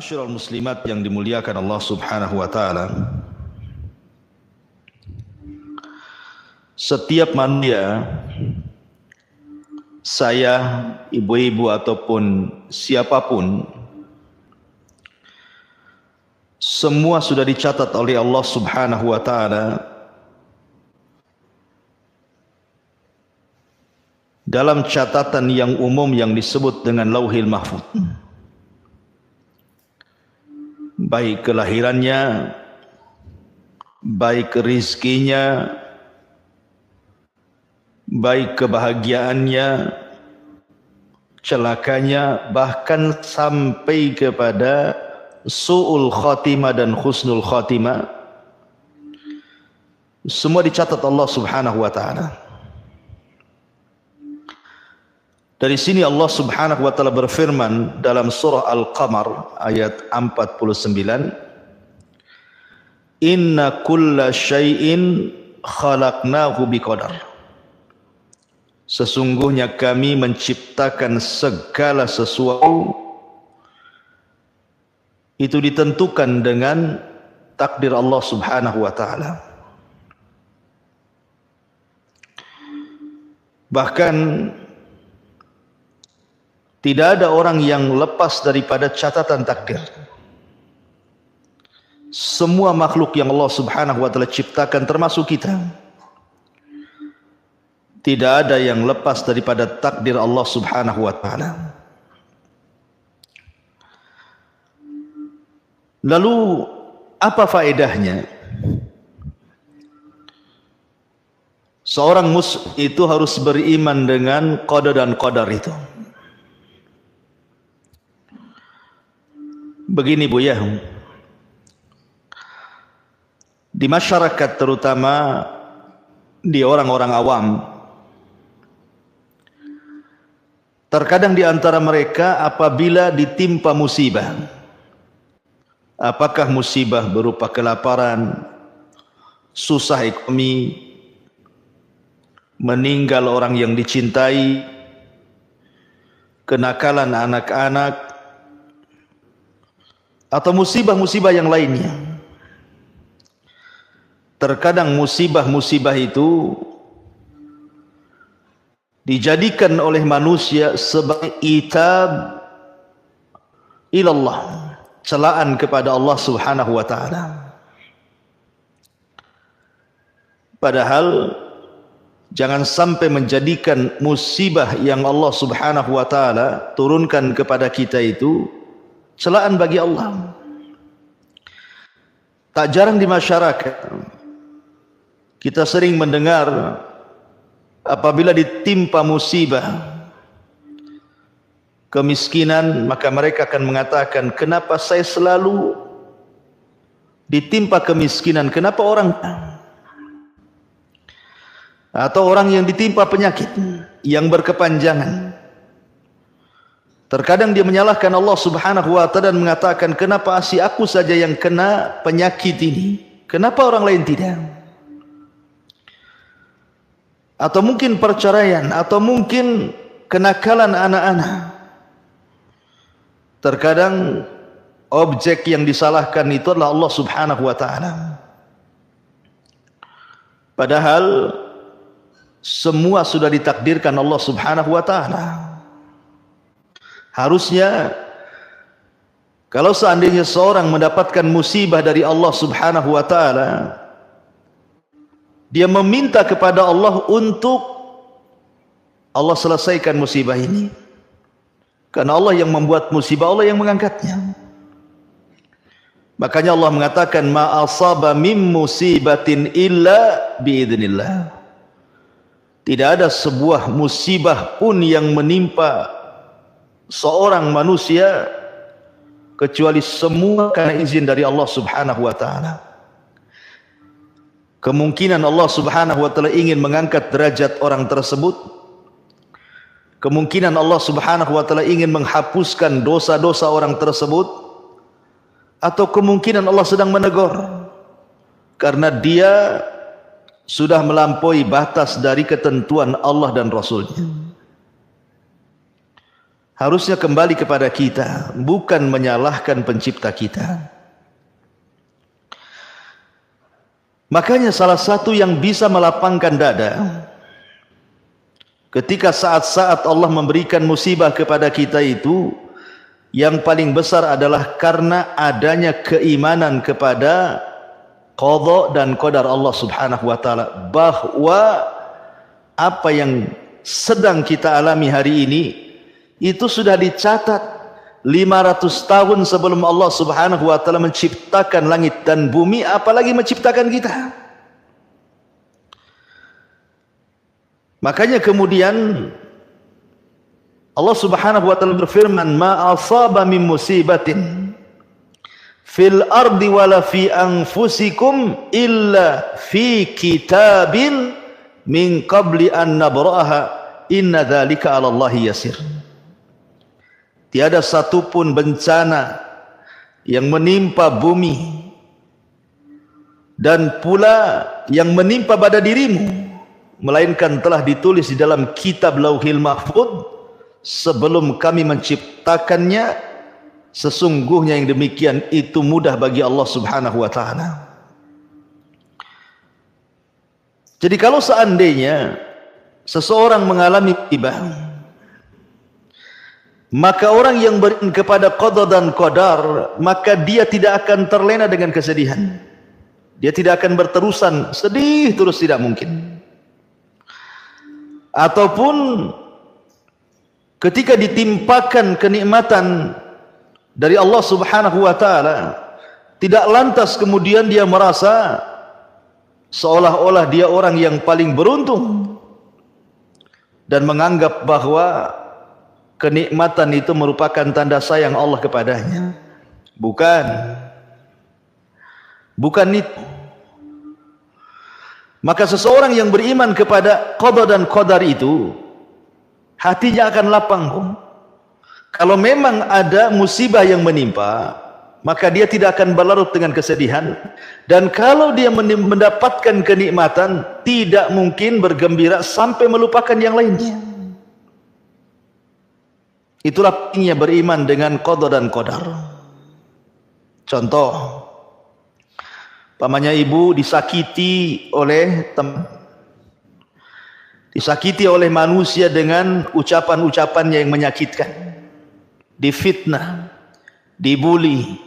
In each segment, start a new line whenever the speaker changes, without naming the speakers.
Ma'asyiral muslimat yang dimuliakan Allah Subhanahu wa taala. Setiap manusia, saya, ibu-ibu ataupun siapapun, semua sudah dicatat oleh Allah Subhanahu wa taala dalam catatan yang umum yang disebut dengan Lauhil Mahfuz. Baik kelahirannya, baik rizkinya, baik kebahagiaannya, celakanya, bahkan sampai kepada su'ul khatimah dan husnul khatimah, semua dicatat Allah Subhanahu wa taala. Dari sini Allah Subhanahu wa taala berfirman dalam surah Al-Qamar ayat 49, Inna kulla syai'in khalaqnahu biqadar. Sesungguhnya kami menciptakan segala sesuatu itu ditentukan dengan takdir Allah Subhanahu wa taala. Bahkan tidak ada orang yang lepas daripada catatan takdir. Semua makhluk yang Allah Subhanahu wa taala ciptakan termasuk kita, tidak ada yang lepas daripada takdir Allah Subhanahu wa taala. Lalu apa faedahnya? Seorang muslim itu harus beriman dengan qada dan qadar itu. Begini Bu ya, di masyarakat terutama di orang-orang awam, terkadang di antara mereka apabila ditimpa musibah, apakah musibah berupa kelaparan, susah ekonomi, meninggal orang yang dicintai, kenakalan anak-anak, atau musibah-musibah yang lainnya. Terkadang musibah-musibah itu dijadikan oleh manusia sebagai itab ilallah, celaan kepada Allah Subhanahu wa taala. Padahal jangan sampai menjadikan musibah yang Allah Subhanahu wa taala turunkan kepada kita itu celaan bagi Allah. Tak jarang di masyarakat kita sering mendengar apabila ditimpa musibah kemiskinan, maka mereka akan mengatakan, kenapa saya selalu ditimpa kemiskinan, kenapa orang, atau orang yang ditimpa penyakit yang berkepanjangan. Terkadang dia menyalahkan Allah Subhanahu wa taala dan mengatakan, kenapa si aku saja yang kena penyakit ini, kenapa orang lain tidak? Atau mungkin perceraian, atau mungkin kenakalan anak-anak. Terkadang objek yang disalahkan itu adalah Allah Subhanahu wa taala. Padahal semua sudah ditakdirkan Allah Subhanahu wa taala. Harusnya kalau seandainya seorang mendapatkan musibah dari Allah Subhanahu wa taala, dia meminta kepada Allah untuk Allah selesaikan musibah ini. Karena Allah yang membuat musibah, Allah yang mengangkatnya. Makanya Allah mengatakan, ma asaba min musibatin illa biidznillah. Tidak ada sebuah musibah pun yang menimpa seorang manusia kecuali semua karena izin dari Allah Subhanahu wa taala. Kemungkinan Allah Subhanahu wa taala ingin mengangkat derajat orang tersebut, kemungkinan Allah Subhanahu wa taala ingin menghapuskan dosa-dosa orang tersebut, atau kemungkinan Allah sedang menegur karena dia sudah melampaui batas dari ketentuan Allah dan Rasul-Nya. harusnya kembali kepada kita, bukan menyalahkan pencipta kita. Makanya salah satu yang bisa melapangkan dada ketika saat-saat Allah memberikan musibah kepada kita itu, yang paling besar adalah karena adanya keimanan kepada qadha dan qadar Allah Subhanahu wa taala, bahwa apa yang sedang kita alami hari ini itu sudah dicatat 500 tahun sebelum Allah Subhanahu wa taala menciptakan langit dan bumi, apalagi menciptakan kita. Makanya kemudian Allah Subhanahu wa taala berfirman, "Ma asaba min musibatin fil ardi wala fi anfusikum illa fi kitabin min qabli an nabra'aha inna dzalika 'ala Allahi yasir." Tiada satupun bencana yang menimpa bumi dan pula yang menimpa pada dirimu, melainkan telah ditulis di dalam kitab Lauhil Mahfuz sebelum kami menciptakannya. Sesungguhnya yang demikian itu mudah bagi Allah Subhanahu wa taala. Jadi kalau seandainya seseorang mengalami musibah, maka orang yang beriman kepada qada dan qadar, maka dia tidak akan terlena dengan kesedihan. Dia tidak akan berterusan sedih terus, tidak mungkin. Ataupun ketika ditimpakan kenikmatan dari Allah Subhanahu wa taala, tidak lantas kemudian dia merasa seolah-olah dia orang yang paling beruntung dan menganggap bahwa kenikmatan itu merupakan tanda sayang Allah kepadanya. Bukan itu. Maka seseorang yang beriman kepada qada dan qadar itu, hatinya akan lapang. Kalau memang ada musibah yang menimpa, maka dia tidak akan berlarut dengan kesedihan. Dan kalau dia mendapatkan kenikmatan, tidak mungkin bergembira sampai melupakan yang lainnya. Itulah pentingnya beriman dengan qada dan qadar. Contoh, pamannya ibu disakiti oleh teman, disakiti oleh manusia dengan ucapan-ucapannya yang menyakitkan, difitnah, dibuli,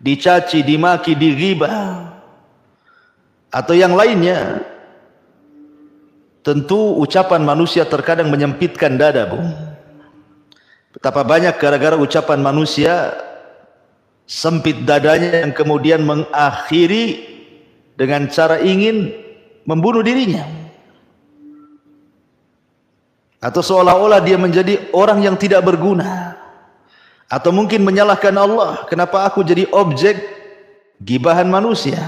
dicaci, dimaki, dighibah, atau yang lainnya. Tentu ucapan manusia terkadang menyempitkan dada, Bu. Betapa banyak gara-gara ucapan manusia sempit dadanya, yang kemudian mengakhiri dengan cara ingin membunuh dirinya, atau seolah-olah dia menjadi orang yang tidak berguna, atau mungkin menyalahkan Allah, kenapa aku jadi objek gibahan manusia.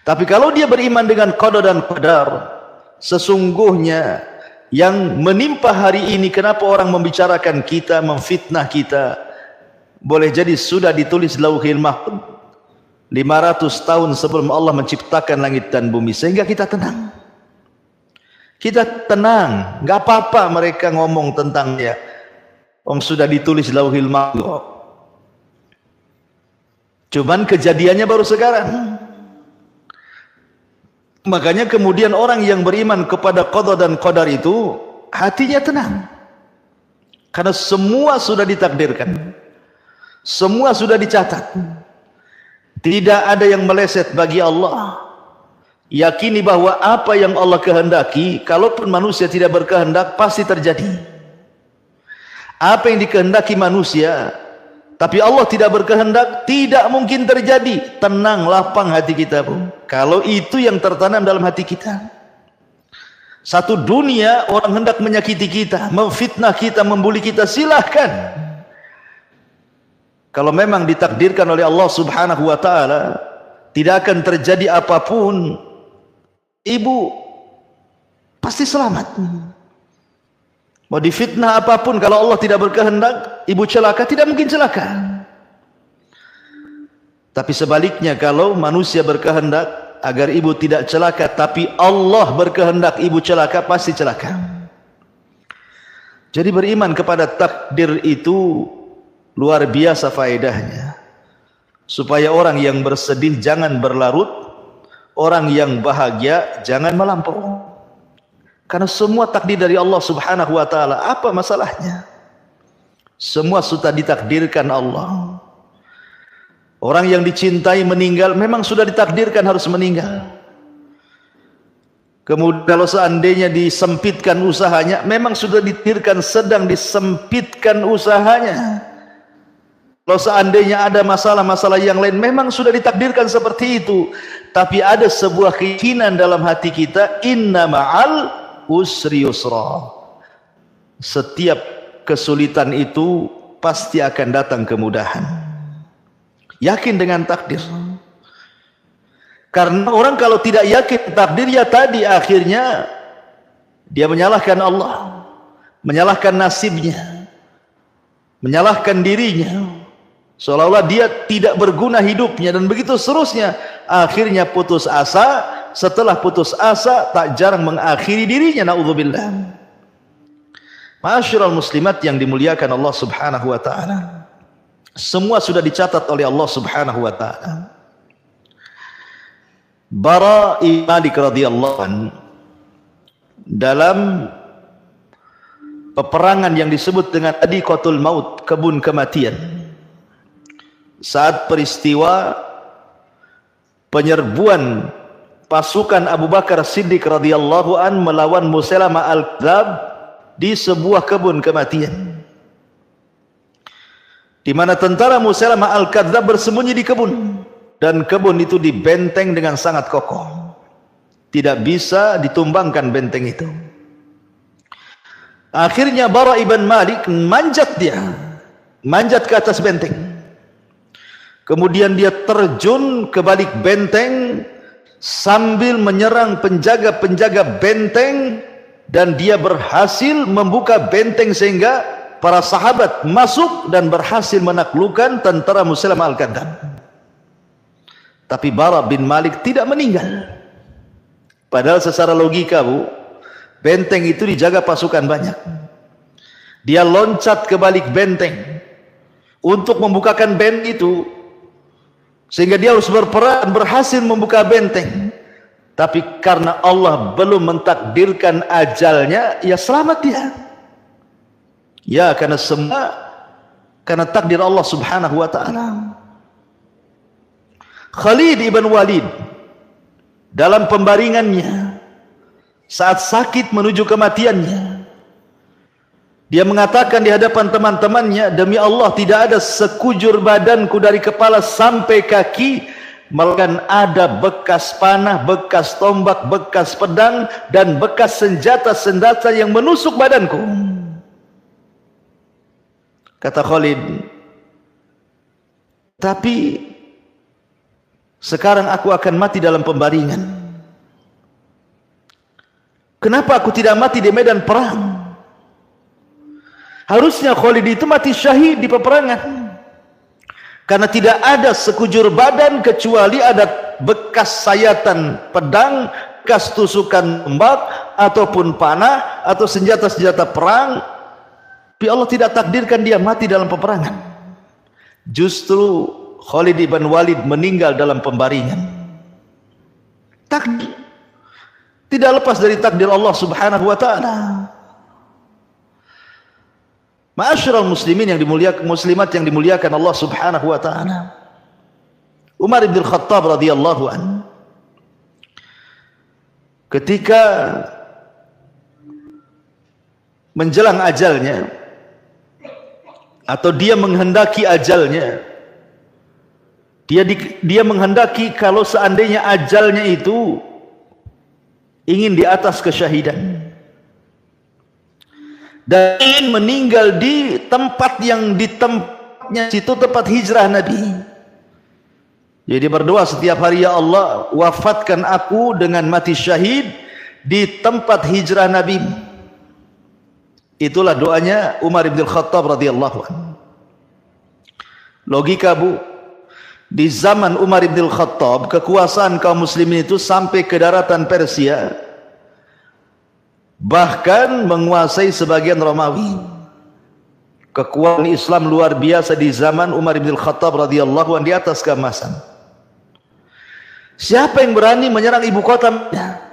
Tapi kalau dia beriman dengan qada dan qadar, sesungguhnya yang menimpa hari ini, kenapa orang membicarakan kita, memfitnah kita, boleh jadi sudah ditulis Lauhil Mahfuz 500 tahun sebelum Allah menciptakan langit dan bumi, sehingga kita tenang. Kita tenang, nggak apa-apa mereka ngomong tentangnya, sudah ditulis Lauhil Mahfuz. Cuman kejadiannya baru sekarang. Makanya kemudian orang yang beriman kepada qada dan qadar itu hatinya tenang, karena semua sudah ditakdirkan, semua sudah dicatat. Tidak ada yang meleset bagi Allah. Yakini bahwa apa yang Allah kehendaki, kalaupun manusia tidak berkehendak, pasti terjadi. Apa yang dikehendaki manusia, tapi Allah tidak berkehendak, tidak mungkin terjadi. Tenang, lapang hati kita, Bu. Kalau itu yang tertanam dalam hati kita. Satu dunia orang hendak menyakiti kita, memfitnah kita, membuli kita, silahkan. Kalau memang ditakdirkan oleh Allah Subhanahu wa taala tidak akan terjadi apapun, ibu pasti selamat. Mau difitnah apapun, kalau Allah tidak berkehendak ibu celaka, tidak mungkin celaka. Tapi sebaliknya, kalau manusia berkehendak agar ibu tidak celaka, tapi Allah berkehendak ibu celaka, pasti celaka. Jadi beriman kepada takdir itu luar biasa faedahnya. Supaya orang yang bersedih jangan berlarut, orang yang bahagia jangan melampau. Karena semua takdir dari Allah Subhanahu wa taala. Apa masalahnya? Semua sudah ditakdirkan Allah. Orang yang dicintai meninggal memang sudah ditakdirkan harus meninggal. Kemudian kalau seandainya disempitkan usahanya, memang sudah ditakdirkan sedang disempitkan usahanya. Kalau seandainya ada masalah-masalah yang lain, memang sudah ditakdirkan seperti itu. Tapi ada sebuah keyakinan dalam hati kita, inna ma'al usri yusra. Setiap kesulitan itu pasti akan datang kemudahan. Yakin dengan takdir. Karena orang kalau tidak yakin takdir, ya tadi akhirnya dia menyalahkan Allah, menyalahkan nasibnya, menyalahkan dirinya. Seolah-olah dia tidak berguna hidupnya, dan begitu seterusnya. Akhirnya putus asa, setelah putus asa tak jarang mengakhiri dirinya, naudzubillah. Ma'asyiral muslimat yang dimuliakan Allah Subhanahu wa taala. Semua sudah dicatat oleh Allah Subhanahu wa taala. Bara bin Malik radhiyallahu anhu dalam peperangan yang disebut dengan Adiqatul Maut, kebun kematian. Saat peristiwa penyerbuan pasukan Abu Bakar Siddiq radhiyallahu an melawan Musailamah al-Kadzdzab di sebuah kebun kematian, di mana tentara Musailamah al-Kadzdzab bersembunyi di kebun, dan kebun itu dibenteng dengan sangat kokoh, tidak bisa ditumbangkan benteng itu. Akhirnya Bara ibn Malik manjat ke atas benteng. Kemudian dia terjun ke balik benteng sambil menyerang penjaga-penjaga benteng, dan dia berhasil membuka benteng sehingga para sahabat masuk dan berhasil menaklukkan tentara Musailamah al-Kadzdzab. Tapi Bara bin Malik tidak meninggal. Padahal secara logika, Bu, benteng itu dijaga pasukan banyak. Dia loncat ke balik benteng untuk membukakan benteng itu, sehingga dia harus berperan berhasil membuka benteng. Tapi karena Allah belum mentakdirkan ajalnya, ya selamat dia. Ya, karena takdir Allah Subhanahu wa taala. Khalid ibn Walid dalam pembaringannya saat sakit menuju kematiannya, dia mengatakan di hadapan teman-temannya, demi Allah tidak ada sekujur badanku dari kepala sampai kaki, melainkan ada bekas panah, bekas tombak, bekas pedang, dan bekas senjata-senjata yang menusuk badanku. Kata Khalid, tapi sekarang aku akan mati dalam pembaringan. Kenapa aku tidak mati di medan perang? Harusnya Khalid itu mati syahid di peperangan. Karena tidak ada sekujur badan kecuali ada bekas sayatan pedang, bekas tusukan tombak, ataupun panah, atau senjata-senjata perang. Tapi Allah tidak takdirkan dia mati dalam peperangan. Justru Khalid ibn Walid meninggal dalam pembaringan. Takdir tidak lepas dari takdir Allah Subhanahu wa taala. Ma'asyiral muslimin yang dimuliakan, muslimat yang dimuliakan Allah Subhanahu wa taala. Umar bin Khattab radhiyallahu anhu ketika menjelang ajalnya, atau dia menghendaki ajalnya, dia menghendaki kalau seandainya ajalnya itu ingin di atas kesyahidan dan ingin meninggal di tempat yang di tempatnya situ tempat hijrah Nabi. Jadi berdoa setiap hari, ya Allah, wafatkan aku dengan mati syahid di tempat hijrah Nabi. Itulah doanya Umar bin Khattab radhiyallahu anhu. Logika, Bu, di zaman Umar bin Khattab kekuasaan kaum muslimin itu sampai ke daratan Persia, bahkan menguasai sebagian Romawi. Kekuatan Islam luar biasa di zaman Umar bin Khattab radhiyallahu anhu, di atas keemasan. Siapa yang berani menyerang ibu kota Madinah?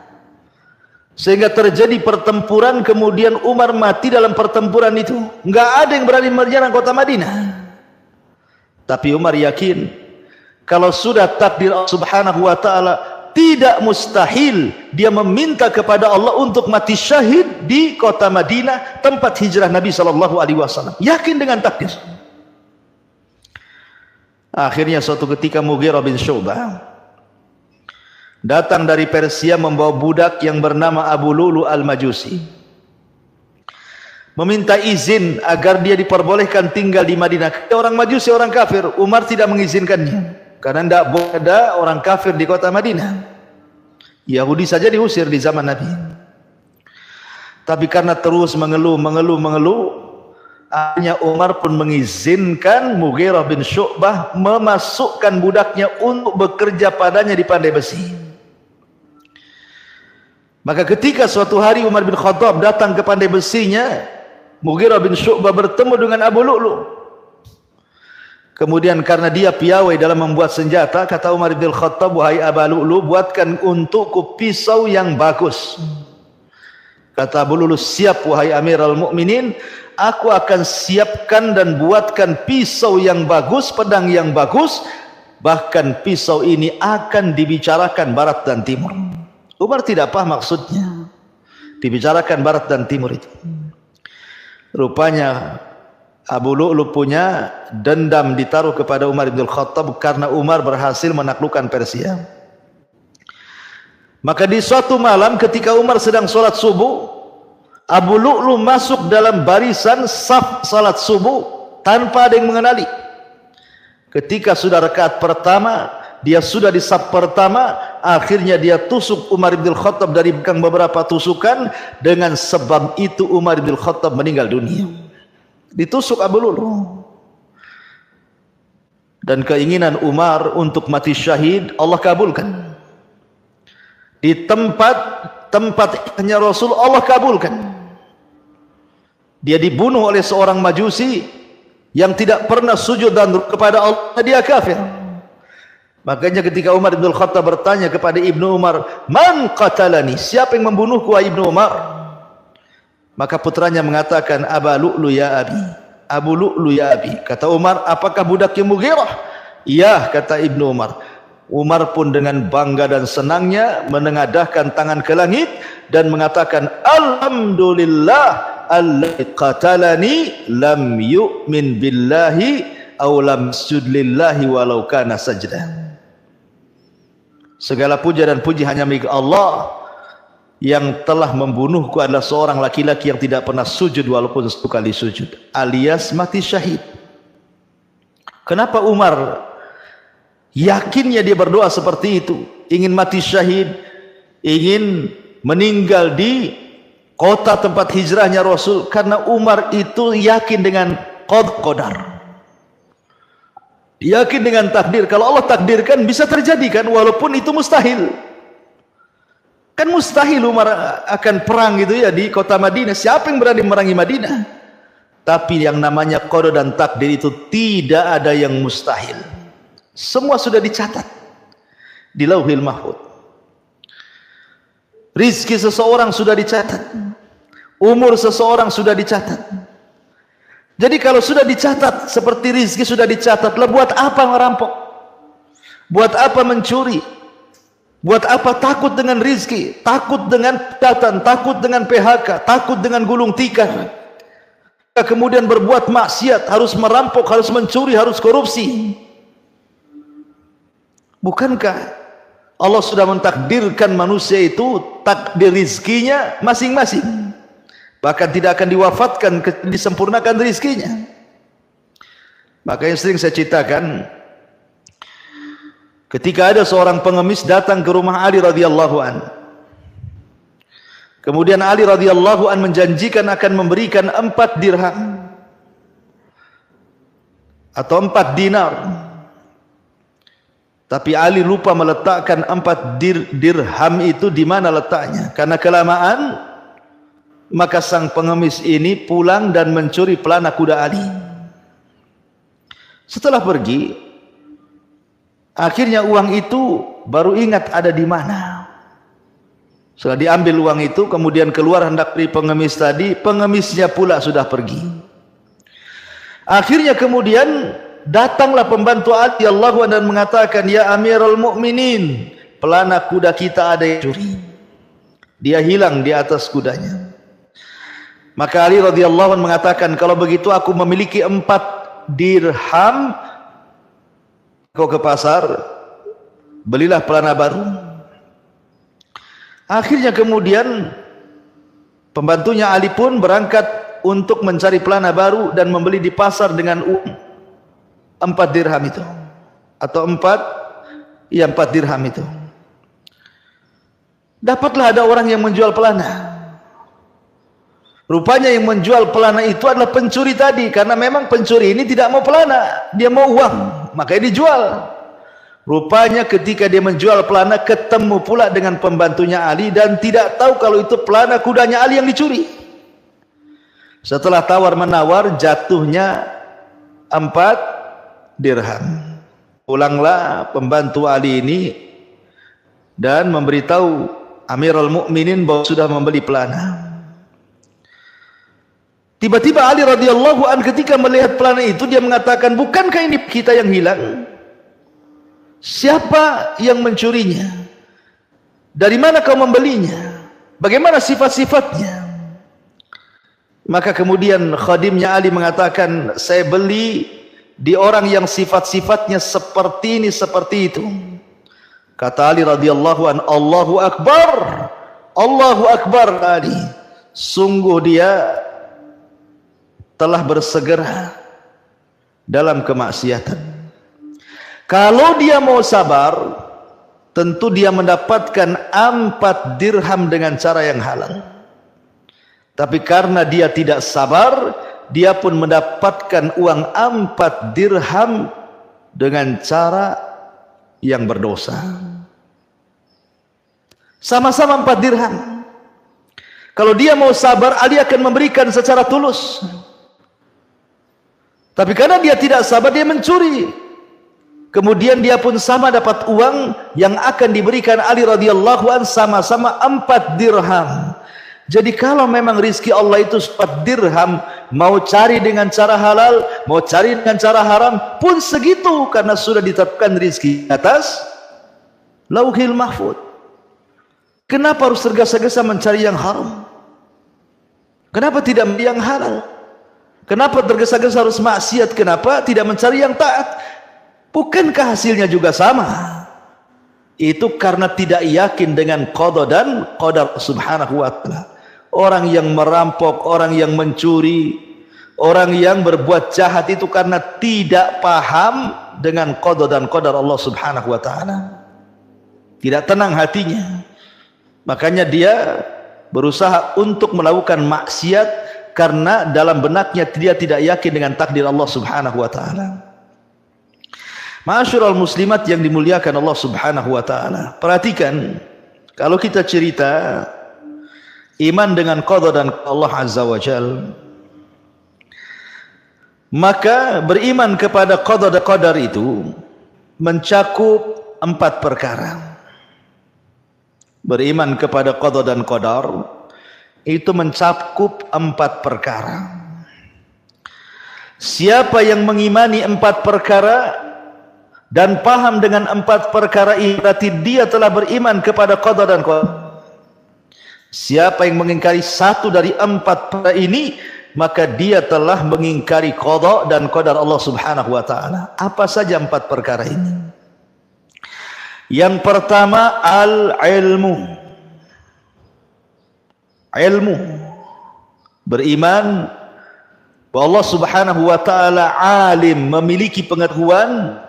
Sehingga terjadi pertempuran, kemudian Umar mati dalam pertempuran itu. Enggak ada yang berani menyerang kota Madinah. Tapi Umar yakin, kalau sudah takdir Allah Subhanahu wa taala, tidak mustahil dia meminta kepada Allah untuk mati syahid di kota Madinah, tempat hijrah Nabi sallallahu alaihi wasallam. Yakin dengan takdir. Akhirnya suatu ketika Mughirah bin Syu'bah datang dari Persia membawa budak yang bernama Abu Lu'lu' al-Majusi, meminta izin agar dia diperbolehkan tinggal di Madinah. Orang Majusi, orang kafir. Umar tidak mengizinkannya karena tidak boleh ada orang kafir di kota Madinah. Yahudi saja diusir di zaman Nabi. Tapi karena terus mengeluh, akhirnya Umar pun mengizinkan Mughirah bin Syu'bah memasukkan budaknya untuk bekerja padanya di pandai besi. Maka ketika suatu hari Umar bin Khattab datang ke pandai besinya, Mughirah bin Syu'bah bertemu dengan Abu Lu'lu'. Kemudian karena dia piawai dalam membuat senjata, kata Umar bin Khattab, wahai Abu Lu'lu', buatkan untukku pisau yang bagus. Kata Abu Lu'lu', siap wahai Amirul Mukminin, aku akan siapkan dan buatkan pisau yang bagus, pedang yang bagus, bahkan pisau ini akan dibicarakan barat dan timur. Umar tidak paham maksudnya dibicarakan barat dan timur itu. Rupanya Abu Lu'lu' punya dendam ditaruh kepada Umar bin Khattab karena Umar berhasil menaklukkan Persia. Maka di suatu malam ketika Umar sedang sholat subuh, Abu Lu'lu' masuk dalam barisan saf salat subuh tanpa ada yang mengenali. Ketika sudah rakaat pertama, dia sudah di saf pertama, akhirnya dia tusuk Umar bin Khattab dari belakang beberapa tusukan. Dengan sebab itu Umar bin Khattab meninggal dunia. Ditusuk Abu Lu'lu'. Dan keinginan Umar untuk mati syahid Allah kabulkan. Di tempatnya Rasul Allah kabulkan. Dia dibunuh oleh seorang Majusi yang tidak pernah sujud dan kepada Allah, dia kafir. Makanya ketika Umar bin Khattab bertanya kepada Ibnu Umar, "Man qatalani?" Siapa yang membunuhku, wahai Ibnu Umar? Maka putranya mengatakan, "Abu Lu'lu' ya abi." Abu Lu'lu' ya abi. Kata Umar, "Apakah budaknya Mughirah?" "Iya," kata Ibnu Umar. Umar pun dengan bangga dan senangnya menengadahkan tangan ke langit dan mengatakan, "Alhamdulillah alladzi qatalani lam yu'min billahi aw lam yasjud lillahi walau kana sajdah." Segala puja dan puji hanya milik Allah. Yang telah membunuhku adalah seorang laki-laki yang tidak pernah sujud walaupun satu kali sujud, alias mati syahid. Kenapa Umar yakinnya dia berdoa seperti itu, ingin mati syahid, ingin meninggal di kota tempat hijrahnya Rasul? Karena Umar itu yakin dengan qadar, yakin dengan takdir. Kalau Allah takdirkan bisa terjadi kan, walaupun itu mustahil. Kan mustahil Umar akan perang gitu ya di kota Madinah. Siapa yang berani merangi Madinah? Tapi yang namanya qada dan takdir itu tidak ada yang mustahil. Semua sudah dicatat di Lauhil Mahfuz. Rizki seseorang sudah dicatat, umur seseorang sudah dicatat. Jadi kalau sudah dicatat seperti rizki sudah dicatat, lah buat apa merampok? Buat apa mencuri? Buat apa takut dengan rizki? Takut dengan datang, takut dengan PHK, takut dengan gulung tikar. Kemudian berbuat maksiat, harus merampok, harus mencuri, harus korupsi. Bukankah Allah sudah mentakdirkan manusia itu takdir rizkinya masing-masing? Bahkan tidak akan diwafatkan, disempurnakan rizkinya. Makanya sering saya ceritakan, ketika ada seorang pengemis datang ke rumah Ali radhiyallahu an. Kemudian Ali radhiyallahu an menjanjikan akan memberikan 4 dirham atau 4 dinar. Tapi Ali lupa meletakkan 4 dirham itu di mana letaknya. Karena kelamaan Maka sang pengemis ini pulang dan mencuri pelana kuda Ali. Setelah pergi, akhirnya uang itu baru ingat ada di mana. Setelah diambil uang itu, kemudian keluar hendak beri pengemis tadi, pengemisnya pula sudah pergi. Akhirnya kemudian datanglah pembantu Ali radhiyallahu anhu dan mengatakan, "Ya Amirul Mukminin, pelana kuda kita ada yang curi. Dia hilang di atas kudanya." Maka Ali radhiyallahu anhu mengatakan, "Kalau begitu aku memiliki 4 dirham. Kau ke pasar, belilah pelana baru." Akhirnya kemudian pembantunya Ali pun berangkat untuk mencari pelana baru dan membeli di pasar dengan uang 4 dirham itu, atau 4 dirham itu. Dapatlah ada orang yang menjual pelana. Rupanya yang menjual pelana itu adalah pencuri tadi, karena memang pencuri ini tidak mau pelana, dia mau uang, makanya dijual. Rupanya ketika dia menjual pelana, ketemu pula dengan pembantunya Ali dan tidak tahu kalau itu pelana kudanya Ali yang dicuri. Setelah tawar-menawar, jatuhnya 4 dirham. Pulanglah pembantu Ali ini dan memberitahu Amirul Mukminin bahwa sudah membeli pelana. Tiba-tiba Ali radhiyallahu an ketika melihat pelana itu, dia mengatakan, "Bukankah ini kita yang hilang? Siapa yang mencurinya? Dari mana kau membelinya? Bagaimana sifat-sifatnya?" Maka kemudian khadimnya Ali mengatakan, "Saya beli di orang yang sifat-sifatnya seperti ini, seperti itu." Kata Ali radhiyallahu an, "Allahu Akbar, Allahu Akbar Ali. Sungguh dia telah bersegera dalam kemaksiatan. Kalau dia mau sabar, tentu dia mendapatkan 4 dirham dengan cara yang halal. Tapi karena dia tidak sabar, dia pun mendapatkan uang 4 dirham dengan cara yang berdosa. Sama-sama 4 dirham. Kalau dia mau sabar, Ali akan memberikan secara tulus. Tapi karena dia tidak sabar, dia mencuri. Kemudian dia pun sama dapat uang yang akan diberikan Ali radhiyallahu an, sama-sama 4 dirham. Jadi kalau memang rizki Allah itu 4 dirham, mau cari dengan cara halal, mau cari dengan cara haram pun segitu, karena sudah ditetapkan rizki atas Lauhil Mahfud. Kenapa harus tergesa-gesa mencari yang haram? Kenapa tidak yang halal? Kenapa tergesa-gesa harus maksiat? Kenapa tidak mencari yang taat? Bukankah hasilnya juga sama? Itu karena tidak yakin dengan qada dan qadar subhanahu wa ta'ala. Orang yang merampok, orang yang mencuri, orang yang berbuat jahat itu karena tidak paham dengan qada dan qadar Allah subhanahu wa ta'ala. Tidak tenang hatinya. Makanya dia berusaha untuk melakukan maksiat karena dalam benaknya dia tidak yakin dengan takdir Allah subhanahu wa ta'ala. Ma'asyiral muslimat yang dimuliakan Allah subhanahu wa ta'ala, perhatikan, kalau kita cerita iman dengan qada dan Allah azza wa jal, maka beriman kepada qada dan qadar itu mencakup 4 perkara. Beriman kepada qada dan qadar itu mencakup 4 perkara. Siapa yang mengimani 4 perkara dan paham dengan 4 perkara ini, berarti dia telah beriman kepada qada dan qadar. Siapa yang mengingkari 1 dari 4 perkara ini, maka dia telah mengingkari qada dan qadar Allah subhanahu wa ta'ala. Apa saja 4 perkara ini? Yang pertama, al-ilmu. Ilmu. Beriman bahwa Allah subhanahu wa ta'ala alim, memiliki pengetahuan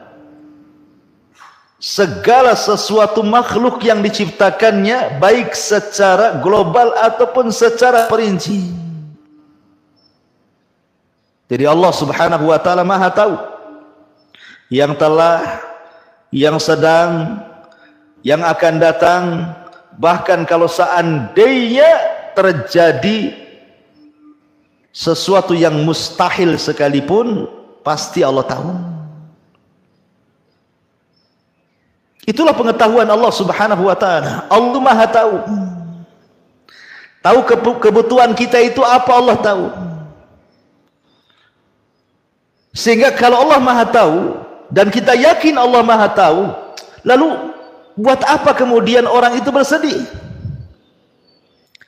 segala sesuatu makhluk yang diciptakannya, baik secara global ataupun secara perinci. Jadi Allah subhanahu wa ta'ala maha tahu yang telah, yang sedang, yang akan datang. Bahkan kalau seandainya terjadi Sesuatu yang mustahil sekalipun pasti Allah tahu. Itulah pengetahuan Allah Subhanahu wa taala. Allah Maha tahu. Tahu kebutuhan kita itu apa, Allah tahu. Sehingga kalau Allah Maha tahu dan kita yakin Allah Maha tahu, lalu buat apa kemudian orang itu bersedih?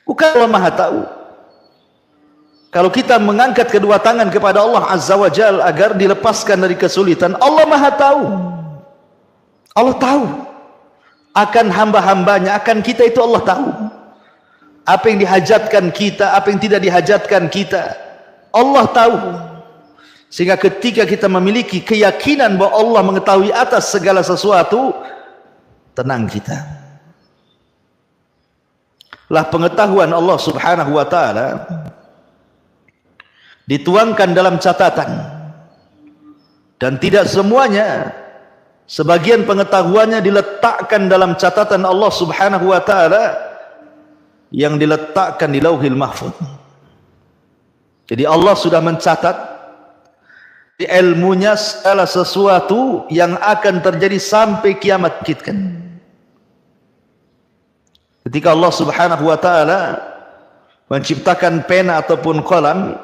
Bukan Allah Maha tahu. Kalau kita mengangkat kedua tangan kepada Allah Azza wa Jal agar dilepaskan dari kesulitan, Allah Maha tahu. Allah tahu akan hamba-hambanya, akan kita itu Allah tahu. Apa yang dihajatkan kita, apa yang tidak dihajatkan kita, Allah tahu. Sehingga ketika kita memiliki keyakinan bahwa Allah mengetahui atas segala sesuatu, tenang kita. Lah pengetahuan Allah Subhanahu wa taala dituangkan dalam catatan, dan tidak semuanya, sebagian pengetahuannya diletakkan dalam catatan Allah Subhanahu wa taala yang diletakkan di Lauhil Mahfuz. Jadi Allah sudah mencatat di ilmunya segala sesuatu yang akan terjadi sampai kiamat kita. Ketika Allah Subhanahu wa taala menciptakan pena ataupun qalam,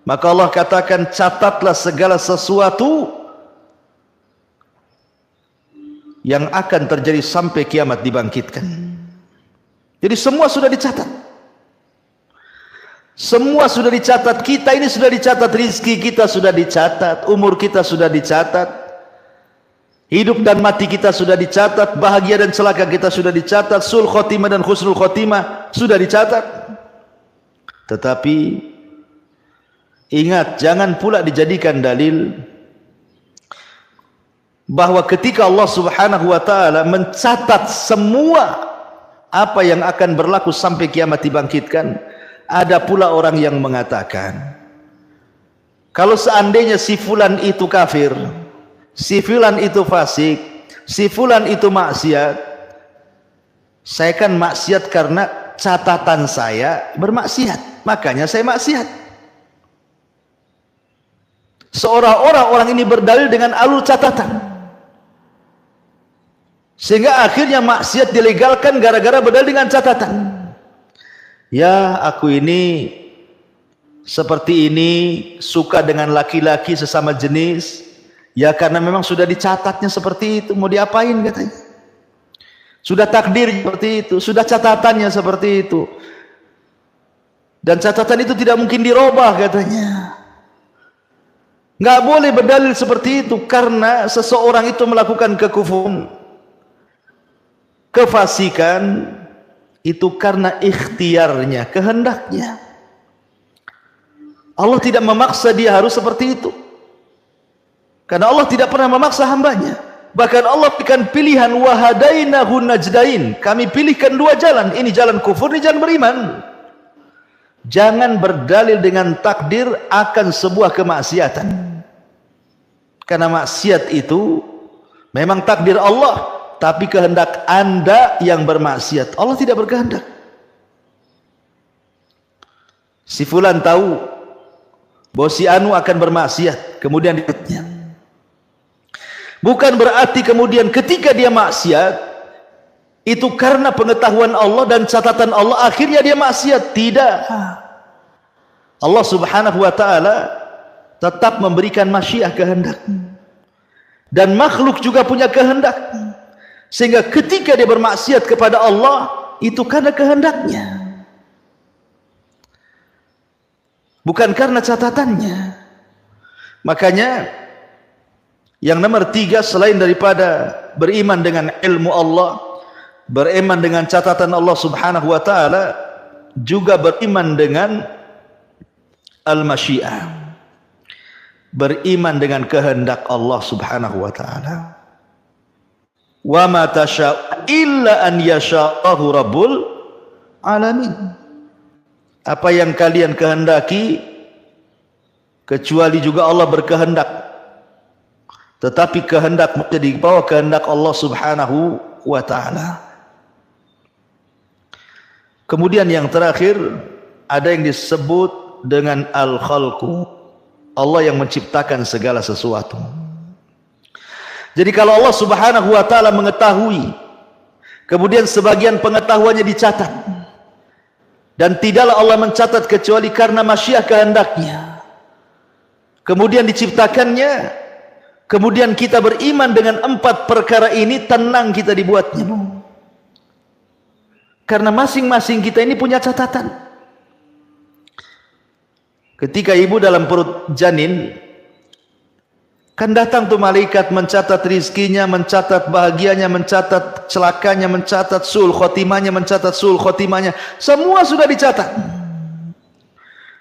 maka Allah katakan, catatlah segala sesuatu yang akan terjadi sampai kiamat dibangkitkan. Jadi semua sudah dicatat. Semua sudah dicatat. Kita ini sudah dicatat, rizki kita sudah dicatat, umur kita sudah dicatat, hidup dan mati kita sudah dicatat, bahagia dan celaka kita sudah dicatat, sul khotimah dan khusnul khotimah sudah dicatat. Tetapi ingat, jangan pula dijadikan dalil bahwa ketika Allah Subhanahu wa taala mencatat semua apa yang akan berlaku sampai kiamat dibangkitkan, ada pula orang yang mengatakan, kalau seandainya si fulan itu kafir, si fulan itu fasik, si fulan itu maksiat, saya kan maksiat karena catatan saya bermaksiat, makanya saya maksiat. Seolah-olah orang ini berdalil dengan alur catatan, sehingga akhirnya maksiat dilegalkan gara-gara berdalil dengan catatan. Ya, aku ini seperti ini, suka dengan laki-laki sesama jenis, ya karena memang sudah dicatatnya seperti itu, mau diapain katanya. Sudah takdir seperti itu, sudah catatannya seperti itu, dan catatan itu tidak mungkin dirubah katanya. Nggak boleh berdalil seperti itu, karena seseorang itu melakukan kekufuran, kefasikan, itu karena ikhtiarnya, kehendaknya. Allah tidak memaksa dia harus seperti itu, karena Allah tidak pernah memaksa hambanya. Bahkan Allah berikan pilihan, wahadainahu najdain, kami pilihkan dua jalan, ini jalan kufur, ini jalan beriman. Jangan berdalil dengan takdir akan sebuah kemaksiatan, karena maksiat itu memang takdir Allah, tapi kehendak Anda yang bermaksiat. Allah tidak berkehendak. Si fulan tahu bahwa si anu akan bermaksiat, kemudian dikutnya. Bukan berarti kemudian ketika dia maksiat itu karena pengetahuan Allah dan catatan Allah akhirnya dia maksiat. Tidak. Allah Subhanahu wa taala tetap memberikan masyiah, kehendak, dan makhluk juga punya kehendak. Sehingga ketika dia bermaksiat kepada Allah, itu karena kehendaknya, bukan karena catatannya. Makanya yang nomor 3, selain daripada beriman dengan ilmu Allah, beriman dengan catatan Allah Subhanahu wa taala, juga beriman dengan al-masyiah, beriman dengan kehendak Allah Subhanahu wa taala. Wa ma tasya illa an yasha'ahu rabbul alamin. Apa yang kalian kehendaki kecuali juga Allah berkehendak, tetapi kehendak menjadi bawah kehendak Allah Subhanahu wa taala. Kemudian yang terakhir ada yang disebut dengan al-khalqu. Allah yang menciptakan segala sesuatu. Jadi kalau Allah Subhanahu wa taala mengetahui, kemudian sebagian pengetahuannya dicatat, dan tidaklah Allah mencatat kecuali karena masyiah kehendaknya, kemudian diciptakannya, kemudian kita beriman dengan 4 perkara ini, tenang kita dibuatnya. Karena masing-masing kita ini punya catatan. Ketika ibu dalam perut janin, kan datang tuh malaikat mencatat rizkinya, mencatat bahagianya, mencatat celakanya, mencatat sul khotimahnya, mencatat sul khotimahnya. Semua sudah dicatat.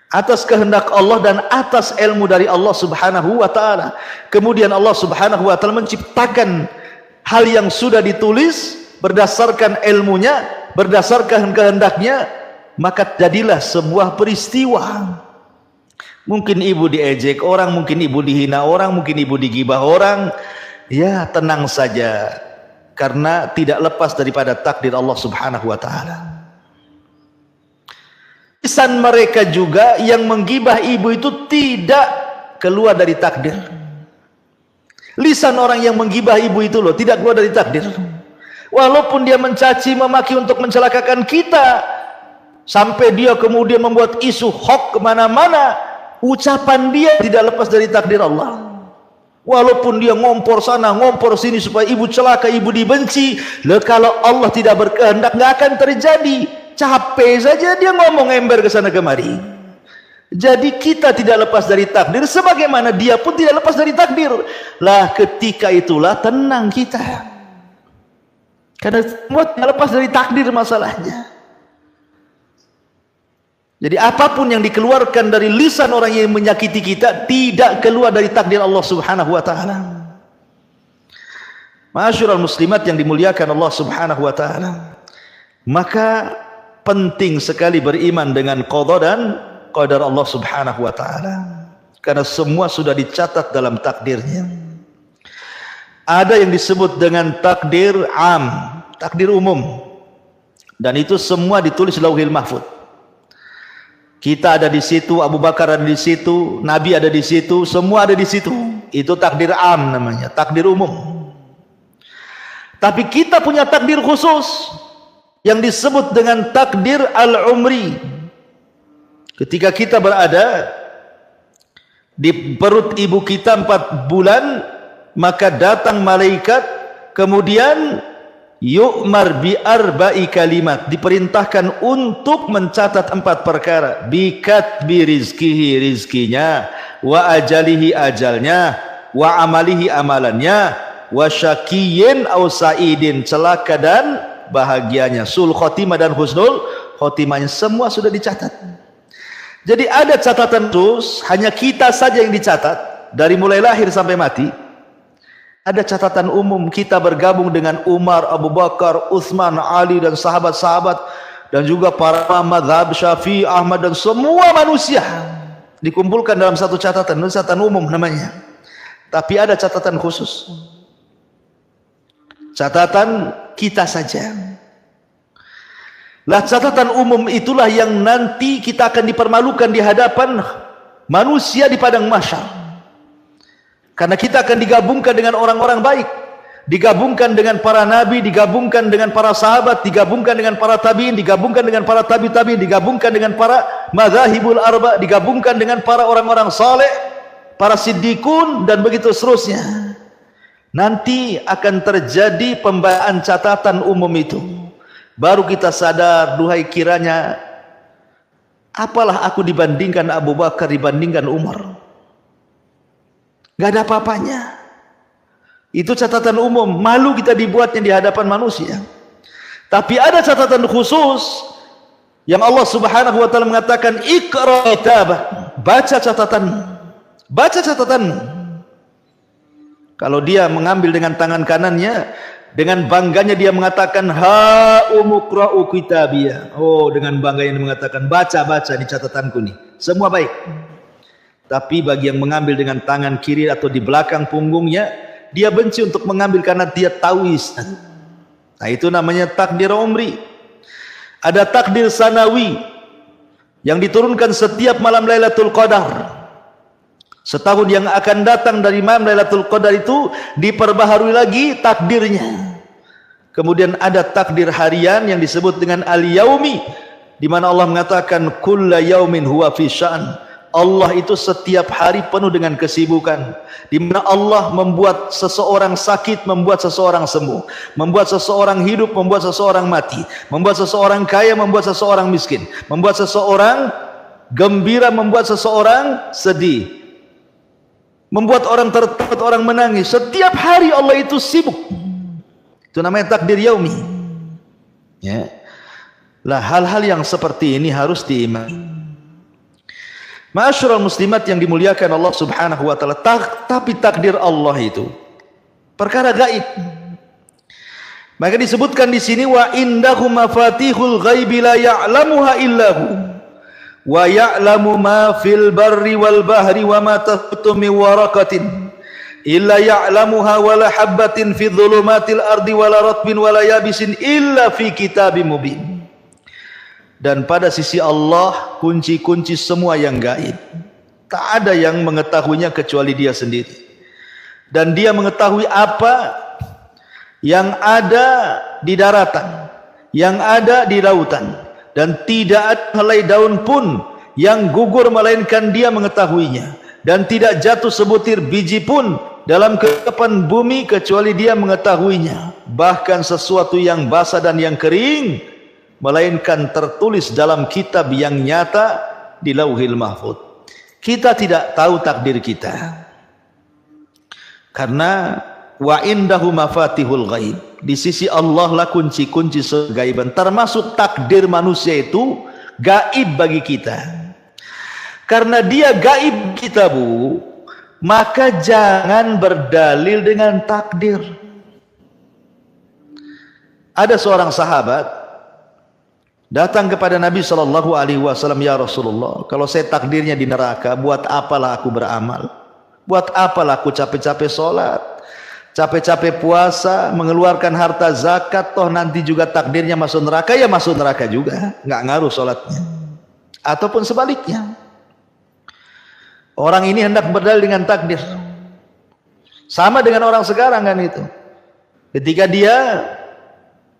Atas kehendak Allah dan atas ilmu dari Allah Subhanahu wa taala. Kemudian Allah Subhanahu wa taala menciptakan hal yang sudah ditulis berdasarkan ilmunya, berdasarkan kehendaknya, maka jadilah sebuah peristiwa. Mungkin ibu diejek orang, mungkin ibu dihina orang, mungkin ibu digibah orang. Ya, tenang saja, karena tidak lepas daripada takdir Allah Subhanahu wa taala. Lisan mereka juga yang menggibah ibu itu tidak keluar dari takdir. Lisan orang yang menggibah ibu itu loh, tidak keluar dari takdir. Walaupun dia mencaci, memaki untuk mencelakakan kita, sampai dia kemudian membuat isu hoax kemana-mana, ucapan dia tidak lepas dari takdir Allah. Walaupun dia ngompor sana ngompor sini supaya ibu celaka, ibu dibenci, kalau Allah tidak berkehendak nggak akan terjadi. Capek saja dia ngomong ember ke sana kemari. Jadi kita tidak lepas dari takdir, sebagaimana dia pun tidak lepas dari takdir. Lah ketika itulah tenang kita, karena semua tidak lepas dari takdir masalahnya. Jadi apapun yang dikeluarkan dari lisan orang yang menyakiti kita tidak keluar dari takdir Allah Subhanahu wa taala. Ma'asyiral muslimat yang dimuliakan Allah Subhanahu wa taala, maka penting sekali beriman dengan qada dan qadar Allah Subhanahu wa taala, karena semua sudah dicatat dalam takdirnya. Ada yang disebut dengan takdir am, takdir umum, dan itu semua ditulis Lauhil Mahfuz. Kita ada di situ, Abu Bakar ada di situ, Nabi ada di situ, semua ada di situ. Itu takdir am namanya, takdir umum. Tapi kita punya takdir khusus yang disebut dengan takdir al-umri. Ketika kita berada di perut ibu kita 4 bulan, maka datang malaikat, kemudian yu'mar bi arba'i kalimat, diperintahkan untuk mencatat 4 perkara. Bikatbi rizkihi, rizkinya, wa ajalihi, ajalnya, wa amalihi, amalannya, wa syakiyyin aw sa'idin, celaka dan bahagianya, sul khotimah dan husnul khotimahnya, semua sudah dicatat. Jadi ada catatan khusus, hanya kita saja yang dicatat dari mulai lahir sampai mati. Ada catatan umum, kita bergabung dengan Umar, Abu Bakar, Utsman, Ali dan sahabat-sahabat, dan juga para mazhab Syafi'i, Ahmad dan semua manusia dikumpulkan dalam satu catatan umum namanya. Tapi ada catatan khusus, catatan kita saja. Lah catatan umum itulah yang nanti kita akan dipermalukan di hadapan manusia di padang mahsyar. Karena kita akan digabungkan dengan orang-orang baik, digabungkan dengan para nabi, digabungkan dengan para sahabat, digabungkan dengan para tabi'in, digabungkan dengan para tabi'in, digabungkan dengan para madzhabul arba, digabungkan dengan para orang-orang saleh, para siddiqun, dan begitu seterusnya. Nanti akan terjadi pembacaan catatan umum itu. Baru kita sadar, duhai kiranya apalah aku dibandingkan Abu Bakar, dibandingkan Umar. Gak ada apa-apanya. Itu catatan umum, malu kita dibuatnya di hadapan manusia. Tapi ada catatan khusus yang Allah Subhanahu wa taala mengatakan, Iqra kitabah, baca catatanmu, baca catatanmu. Kalau dia mengambil dengan tangan kanannya, dengan bangganya dia mengatakan, ha umuqra'u kitabiyah. Oh, dengan bangganya dia mengatakan, baca di catatanku nih, semua baik. Tapi bagi yang mengambil dengan tangan kiri atau di belakang punggungnya, dia benci untuk mengambil karena dia tahu isnad. Nah, itu namanya takdir umri. Ada takdir sanawi yang diturunkan setiap malam Lailatul Qadar. Setahun yang akan datang dari malam Lailatul Qadar itu diperbaharui lagi takdirnya. Kemudian ada takdir harian yang disebut dengan al-yaumi, di mana Allah mengatakan kulla yaumin huwa fi sya'n. Allah itu setiap hari penuh dengan kesibukan, di mana Allah membuat seseorang sakit, membuat seseorang sembuh, membuat seseorang hidup, membuat seseorang mati, membuat seseorang kaya, membuat seseorang miskin, membuat seseorang gembira, membuat seseorang sedih, membuat orang tertawa, orang menangis. Setiap hari Allah itu sibuk. Itu namanya takdir yaumi. Ya. Lah hal-hal yang seperti ini harus diimani. Ma'asyiral muslimat yang dimuliakan Allah Subhanahu wa taala, tapi takdir Allah itu perkara gaib. Maka disebutkan di sini wa indahu mafatihul ghaibi la ya'lamuha illahu wa ya'lamu ma fil barri wal bahri wa ma tasqutu min waraqatin illa ya'lamuha wa la habatin fi dhulumatil ardi wa la ratbin wa la yabisin illa fi kitabim mubin. Dan pada sisi Allah kunci-kunci semua yang gaib, tak ada yang mengetahuinya kecuali Dia sendiri. Dan Dia mengetahui apa yang ada di daratan, yang ada di lautan, dan tidak ada helai daun pun yang gugur melainkan Dia mengetahuinya, dan tidak jatuh sebutir biji pun dalam kehidupan bumi kecuali Dia mengetahuinya. Bahkan sesuatu yang basah dan yang kering melainkan tertulis dalam kitab yang nyata di Lauhil Mahfuz. Kita tidak tahu takdir kita, karena wa indahu mafatihul ghaib, di sisi Allah lah kunci-kunci segaiban, termasuk takdir manusia itu gaib bagi kita. Karena Dia gaib kita, Bu, maka jangan berdalil dengan takdir. Ada seorang sahabat datang kepada Nabi SAW, ya Rasulullah, kalau saya takdirnya di neraka, buat apalah aku beramal? Buat apalah aku capek-capek sholat, capek-capek puasa, mengeluarkan harta zakat, toh nanti juga takdirnya masuk neraka, ya masuk neraka juga, nggak ngaruh sholatnya. Ataupun sebaliknya, orang ini hendak berdalil dengan takdir. Sama dengan orang sekarang kan itu. Ketika dia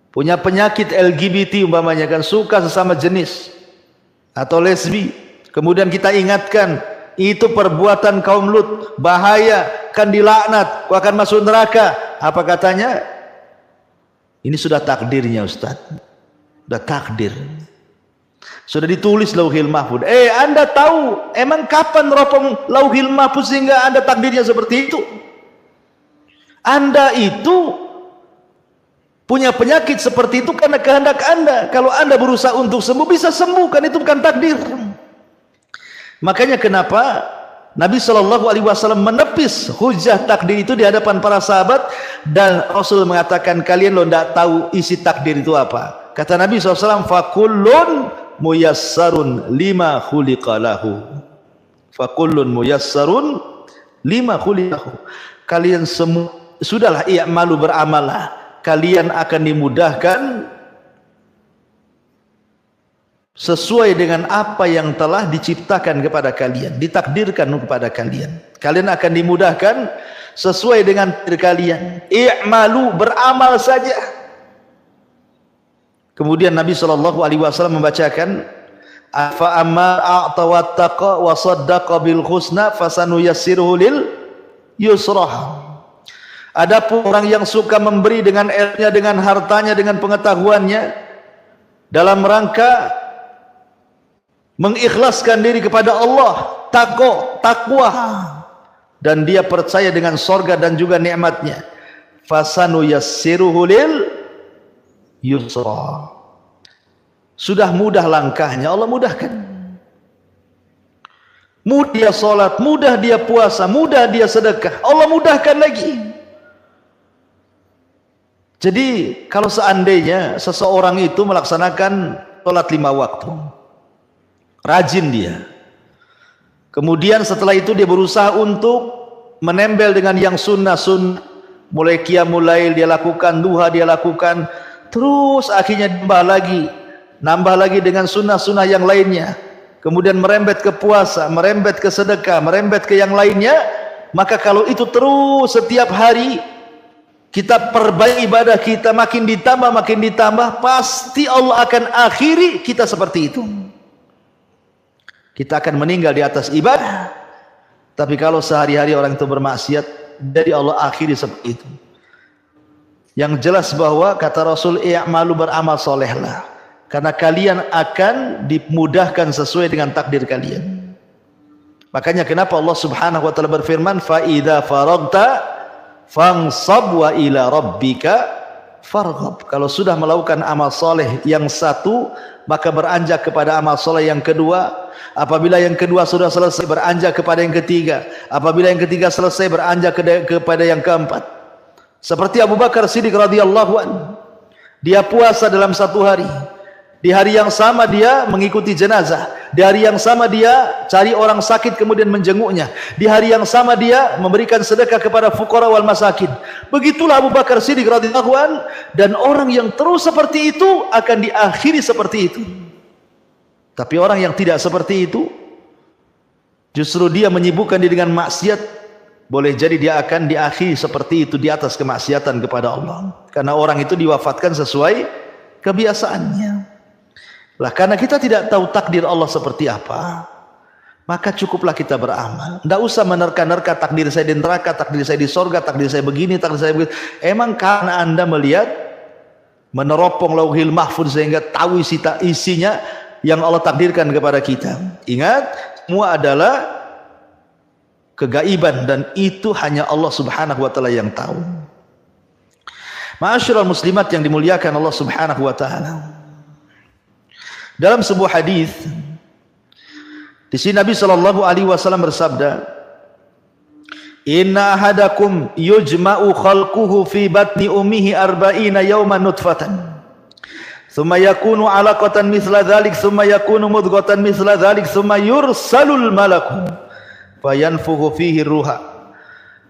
punya penyakit LGBT umpamanya, kan suka sesama jenis atau lesbi, kemudian kita ingatkan itu perbuatan kaum Lut, bahaya, kan dilaknat, kau akan masuk neraka. Apa katanya? Ini sudah takdirnya Ustaz, sudah takdir, sudah ditulis Lauhil Mahfuz. Anda tahu emang kapan ropong Lauhil Mahfuz sehingga Anda takdirnya seperti itu? Anda itu punya penyakit seperti itu karena kehendak Anda. Kalau Anda berusaha untuk sembuh, bisa sembuh, kan itu bukan takdir. Makanya kenapa Nabi SAW menepis hujah takdir itu di hadapan para sahabat, dan Rasul mengatakan, kalian lo tidak tahu isi takdir itu apa. Kata Nabi SAW, fakullun muyassarun lima khuliqalahu. Fakullun muyassarun lima khuliqalahu. Kalian semua sudahlah, i'malu, beramallah, kalian akan dimudahkan sesuai dengan apa yang telah diciptakan kepada kalian, ditakdirkan kepada kalian. Kalian akan dimudahkan sesuai dengan takdir kalian. I'malu, beramal saja. Kemudian Nabi SAW membacakan, fa amma a'ta wattaqa wa saddaqa bil husna fasanuyassiruhu lil yusrah. Adapun orang yang suka memberi dengan ilmunya, dengan hartanya, dengan pengetahuannya, dalam rangka mengikhlaskan diri kepada Allah, takwa, dan dia percaya dengan sorga dan juga nikmatnya, fasanuyassiruhu lil yusra. Sudah mudah langkahnya, Allah mudahkan. Mudah dia sholat, mudah dia puasa, mudah dia sedekah, Allah mudahkan lagi. Jadi kalau seandainya seseorang itu melaksanakan sholat 5 waktu, rajin dia, kemudian setelah itu dia berusaha untuk menempel dengan yang sunnah-sunnah, mulai qiyamul lail dia lakukan, duha dia lakukan, terus akhirnya nambah lagi dengan sunnah-sunnah yang lainnya, kemudian merembet ke puasa, merembet ke sedekah, merembet ke yang lainnya, maka kalau itu terus setiap hari kita perbaiki ibadah kita, makin ditambah, pasti Allah akan akhiri kita seperti itu. Kita akan meninggal di atas ibadah. Tapi kalau sehari-hari orang itu bermaksiat, jadi Allah akhiri seperti itu. Yang jelas bahwa kata Rasul, i'malu, beramal solehlah, karena kalian akan dimudahkan sesuai dengan takdir kalian. Makanya kenapa Allah Subhanahu wa taala berfirman, fa idza faragta fansab wa ila rabbika farghab. Kalau sudah melakukan amal soleh yang satu, maka beranjak kepada amal soleh yang kedua. Apabila yang kedua sudah selesai, beranjak kepada yang ketiga. Apabila yang ketiga selesai, beranjak kepada yang keempat. Seperti Abu Bakar Siddiq radhiyallahu anhu, dia puasa dalam satu hari. Di hari yang sama dia mengikuti jenazah. Di hari yang sama dia cari orang sakit kemudian menjenguknya. Di hari yang sama dia memberikan sedekah kepada fuqara wal masakin. Begitulah Abu Bakar Siddiq radhiyallahu anhu, dan orang yang terus seperti itu akan diakhiri seperti itu. Tapi orang yang tidak seperti itu, justru dia menyibukkan diri dengan maksiat, boleh jadi dia akan diakhiri seperti itu di atas kemaksiatan kepada Allah. Karena orang itu diwafatkan sesuai kebiasaannya. Lah karena kita tidak tahu takdir Allah seperti apa, maka cukuplah kita beramal. Tidak usah menerka-nerka takdir saya di neraka, takdir saya di sorga, takdir saya begini, takdir saya begitu. Emang karena Anda melihat meneropong lauhil mahfuz sehingga tahu isinya yang Allah takdirkan kepada kita. Ingat, semua adalah kegaiban dan itu hanya Allah Subhanahu wa taala yang tahu. Ma'asyiral muslimat yang dimuliakan Allah Subhanahu wa taala. Dalam sebuah hadis di sini Nabi sallallahu alaihi wasallam bersabda, "Inna ahadakum yujma'u khalquhu fi batni ummihi arba'ina yawman nutfatan. Thumma yakunu 'alaqatan mithla dhalik, thumma yakunu mudghatan mithla dhalik, thumma yursalul malaku fayanfukhu fihi ruha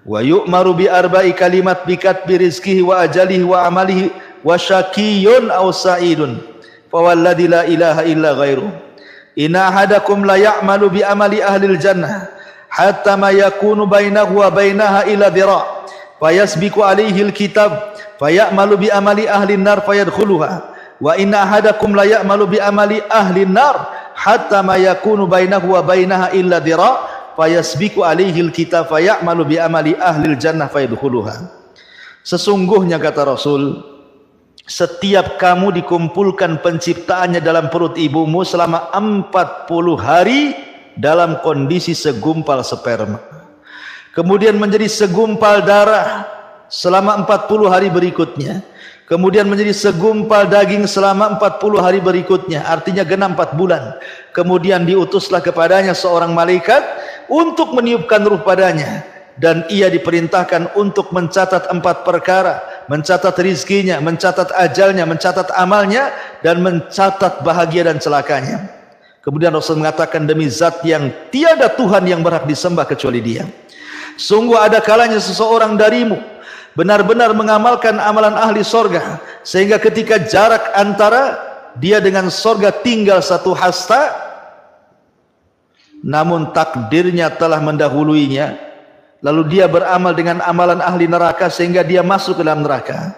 wa yu'maru bi arba'i kalimat bi katbi rizqihi wa ajalihi wa amalihi wa syaqiyyun aw sa'idun fa walladzi la ilaha illa ghairuh inna ahadakum la ya'malu bi amali ahli al-jannah hatta ma yakunu bainahu wa bainaha ila dhira' fayasbiqu alayhi al-kitab fayamalu bi amali ahli an-nar fayadkhuluha wa inna ahadakum la ya'malu bi amali ahli an-nar hatta ma yakunu bainahu wa bainaha illa dhira' fayasbiqu alaihil kitab fayamalu bi amali ahlil jannah fayadkhuluha." Sesungguhnya kata Rasul, setiap kamu dikumpulkan penciptaannya dalam perut ibumu selama 40 hari dalam kondisi segumpal sperma, kemudian menjadi segumpal darah selama 40 hari berikutnya, kemudian menjadi segumpal daging selama 40 hari berikutnya, artinya genap 4 bulan. Kemudian diutuslah kepadanya seorang malaikat untuk meniupkan ruh padanya, dan ia diperintahkan untuk mencatat 4 perkara, mencatat rizkinya, mencatat ajalnya, mencatat amalnya, dan mencatat bahagia dan celakanya. Kemudian Rasul mengatakan, demi zat yang tiada Tuhan yang berhak disembah kecuali Dia, sungguh ada kalanya seseorang darimu benar-benar mengamalkan amalan ahli sorga, sehingga ketika jarak antara dia dengan sorga tinggal 1 hasta, namun takdirnya telah mendahuluinya, lalu dia beramal dengan amalan ahli neraka sehingga dia masuk ke dalam neraka.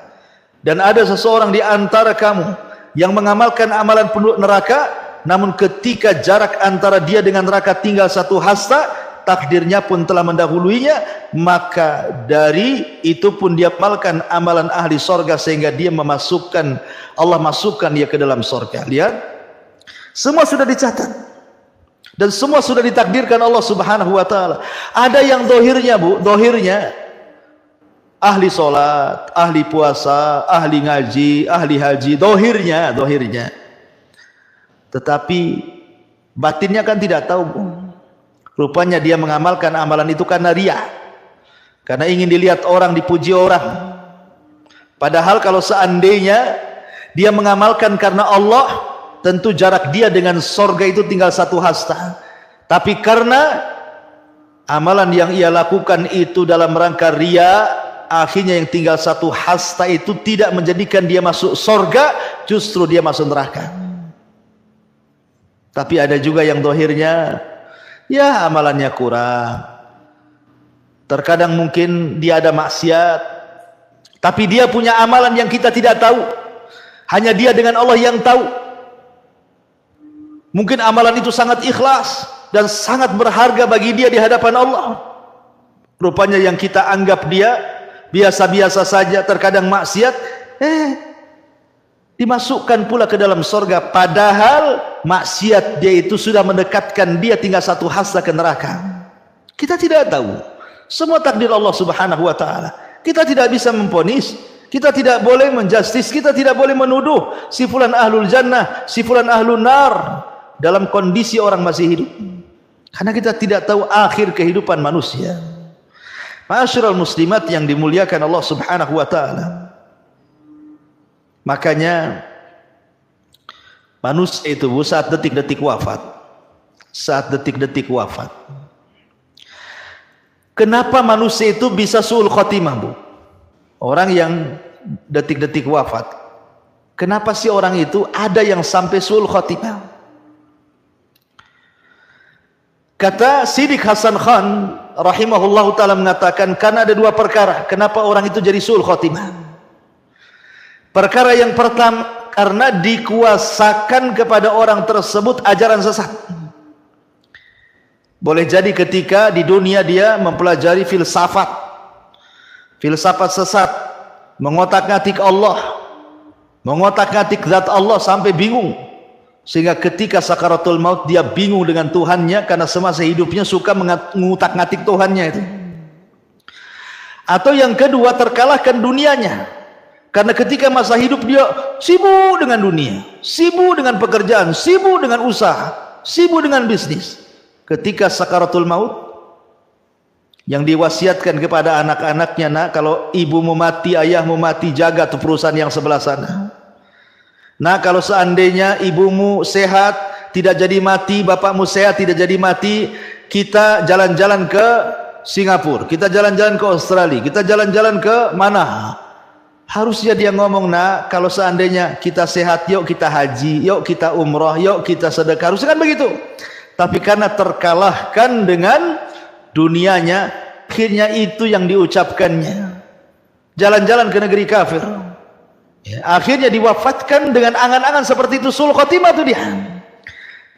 Dan ada seseorang di antara kamu yang mengamalkan amalan penduduk neraka, namun ketika jarak antara dia dengan neraka tinggal 1 hasta, takdirnya pun telah mendahuluinya, maka dari itu pun dia amalkan amalan ahli sorga sehingga dia memasukkan, Allah masukkan dia ke dalam sorga. Lihat, semua sudah dicatat dan semua sudah ditakdirkan Allah Subhanahu wa taala. Ada yang dohirnya, Bu, dohirnya ahli solat, ahli puasa, ahli ngaji, ahli haji, dohirnya. Tetapi batinnya kan tidak tahu, Bu. Rupanya dia mengamalkan amalan itu karena riya, karena ingin dilihat orang, dipuji orang. Padahal kalau seandainya dia mengamalkan karena Allah, tentu jarak dia dengan sorga itu tinggal 1 hasta. Tapi karena amalan yang ia lakukan itu dalam rangka riya, akhirnya yang tinggal 1 hasta itu tidak menjadikan dia masuk sorga, justru dia masuk neraka. Tapi ada juga yang zahirnya ya amalannya kurang. Terkadang mungkin dia ada maksiat, tapi dia punya amalan yang kita tidak tahu. Hanya dia dengan Allah yang tahu. Mungkin amalan itu sangat ikhlas dan sangat berharga bagi dia di hadapan Allah. Rupanya yang kita anggap dia biasa-biasa saja, terkadang maksiat, dimasukkan pula ke dalam surga, padahal maksiat dia itu sudah mendekatkan dia tinggal satu hasta ke neraka. Kita tidak tahu, semua takdir Allah subhanahu wa ta'ala. Kita tidak bisa memponis, kita tidak boleh menjustis, kita tidak boleh menuduh si fulan ahlul jannah, si fulan ahlul nar dalam kondisi orang masih hidup, karena kita tidak tahu akhir kehidupan manusia. Ma'asyiral muslimat yang dimuliakan Allah subhanahu wa ta'ala, makanya manusia itu saat detik-detik wafat, kenapa manusia itu bisa su'ul khotimah, Bu? Orang yang detik-detik wafat, kenapa sih orang itu ada yang sampai su'ul khotimah? Kata Siddiq Hasan Khan rahimahullahu ta'ala mengatakan, karena ada dua perkara kenapa orang itu jadi su'ul khotimah. Perkara yang pertama, karena dikuasakan kepada orang tersebut ajaran sesat. Boleh jadi ketika di dunia dia mempelajari filsafat sesat, mengotak-ngatik Allah, mengotak-ngatik zat Allah sampai bingung, sehingga ketika sakaratul maut dia bingung dengan Tuhannya, karena semasa hidupnya suka mengutak-ngatik Tuhannya itu. Atau yang kedua, terkalahkan dunianya, karena ketika masa hidup dia sibuk dengan dunia, sibuk dengan pekerjaan, sibuk dengan usaha, sibuk dengan bisnis. Ketika sakaratul maut, yang diwasiatkan kepada anak-anaknya, nak, kalau ibumu mati, ayahmu mati, jaga tuh perusahaan yang sebelah sana. Nah, kalau seandainya ibumu sehat, tidak jadi mati, bapakmu sehat, tidak jadi mati, kita jalan-jalan ke Singapura, kita jalan-jalan ke Australia, kita jalan-jalan ke mana? Harusnya dia ngomong, nak, kalau seandainya kita sehat, yuk kita haji, yuk kita umrah, yuk kita sedekah. Harusnya kan begitu. Tapi karena terkalahkan dengan dunianya, akhirnya itu yang diucapkannya. Jalan-jalan ke negeri kafir. Ya, akhirnya diwafatkan dengan angan-angan seperti itu, sul khotimah itu dia.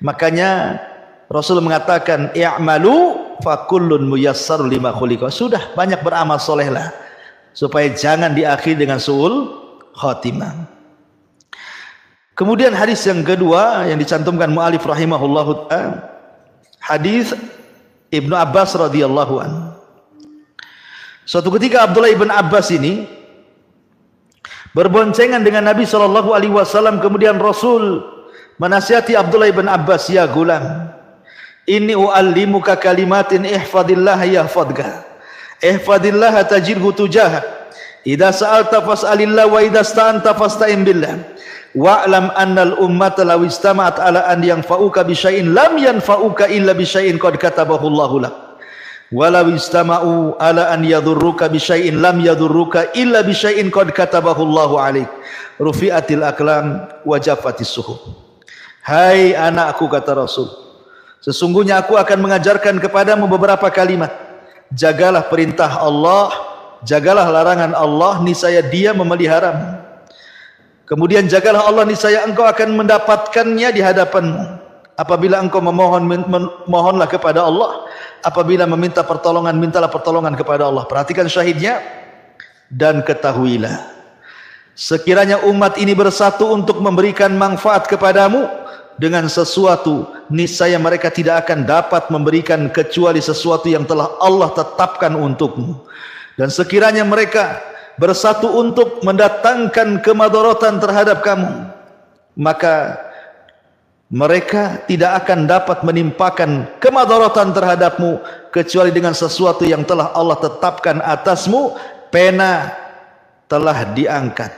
Makanya Rasul mengatakan, i'malu fa kullun muyassar lima khuliqa. Sudah, banyak beramal solehlah, supaya jangan diakhiri dengan su'ul khotimah. Kemudian hadis yang kedua yang dicantumkan mu'alif rahimahullahu ta'ala, hadis Ibnu Abbas radhiyallahu anhu. Suatu ketika Abdullah ibn Abbas ini berboncengan dengan Nabi SAW, kemudian Rasul menasihati Abdullah ibn Abbas, ya gulam, inni u'allimuka kalimatin ihfadillah yahfadka, ihfadillah tajidhu tujahak, idza sa'alta fas'alillah wa idza sta'anta fasta'in billah, wa'lam annal ummata law istama'at ala an yanfa'uka bi syai'in lam yanfa'uka illa bi syai'in qad katabahu Allahu lak, walau istama'u ala an yadurruka bi syai'in lam yadurruka illa bi syai'in qad katabahu Allahu alaik, rufi'atil aqlam wa jaffatis suhuf. Hai anakku, kata Rasul, sesungguhnya aku akan mengajarkan kepadamu beberapa kalimat. Jagalah perintah Allah, jagalah larangan Allah, niscaya Dia memeliharamu. Kemudian jagalah Allah, niscaya engkau akan mendapatkannya di hadapanmu. Apabila engkau mohonlah kepada Allah. Apabila meminta pertolongan, mintalah pertolongan kepada Allah. Perhatikan syahidnya. Dan ketahuilah, sekiranya umat ini bersatu untuk memberikan manfaat kepadamu dengan sesuatu, niscaya mereka tidak akan dapat memberikan kecuali sesuatu yang telah Allah tetapkan untukmu. Dan sekiranya mereka bersatu untuk mendatangkan kemadaratan terhadap kamu, maka mereka tidak akan dapat menimpakan kemadaratan terhadapmu kecuali dengan sesuatu yang telah Allah tetapkan atasmu. Pena telah diangkat,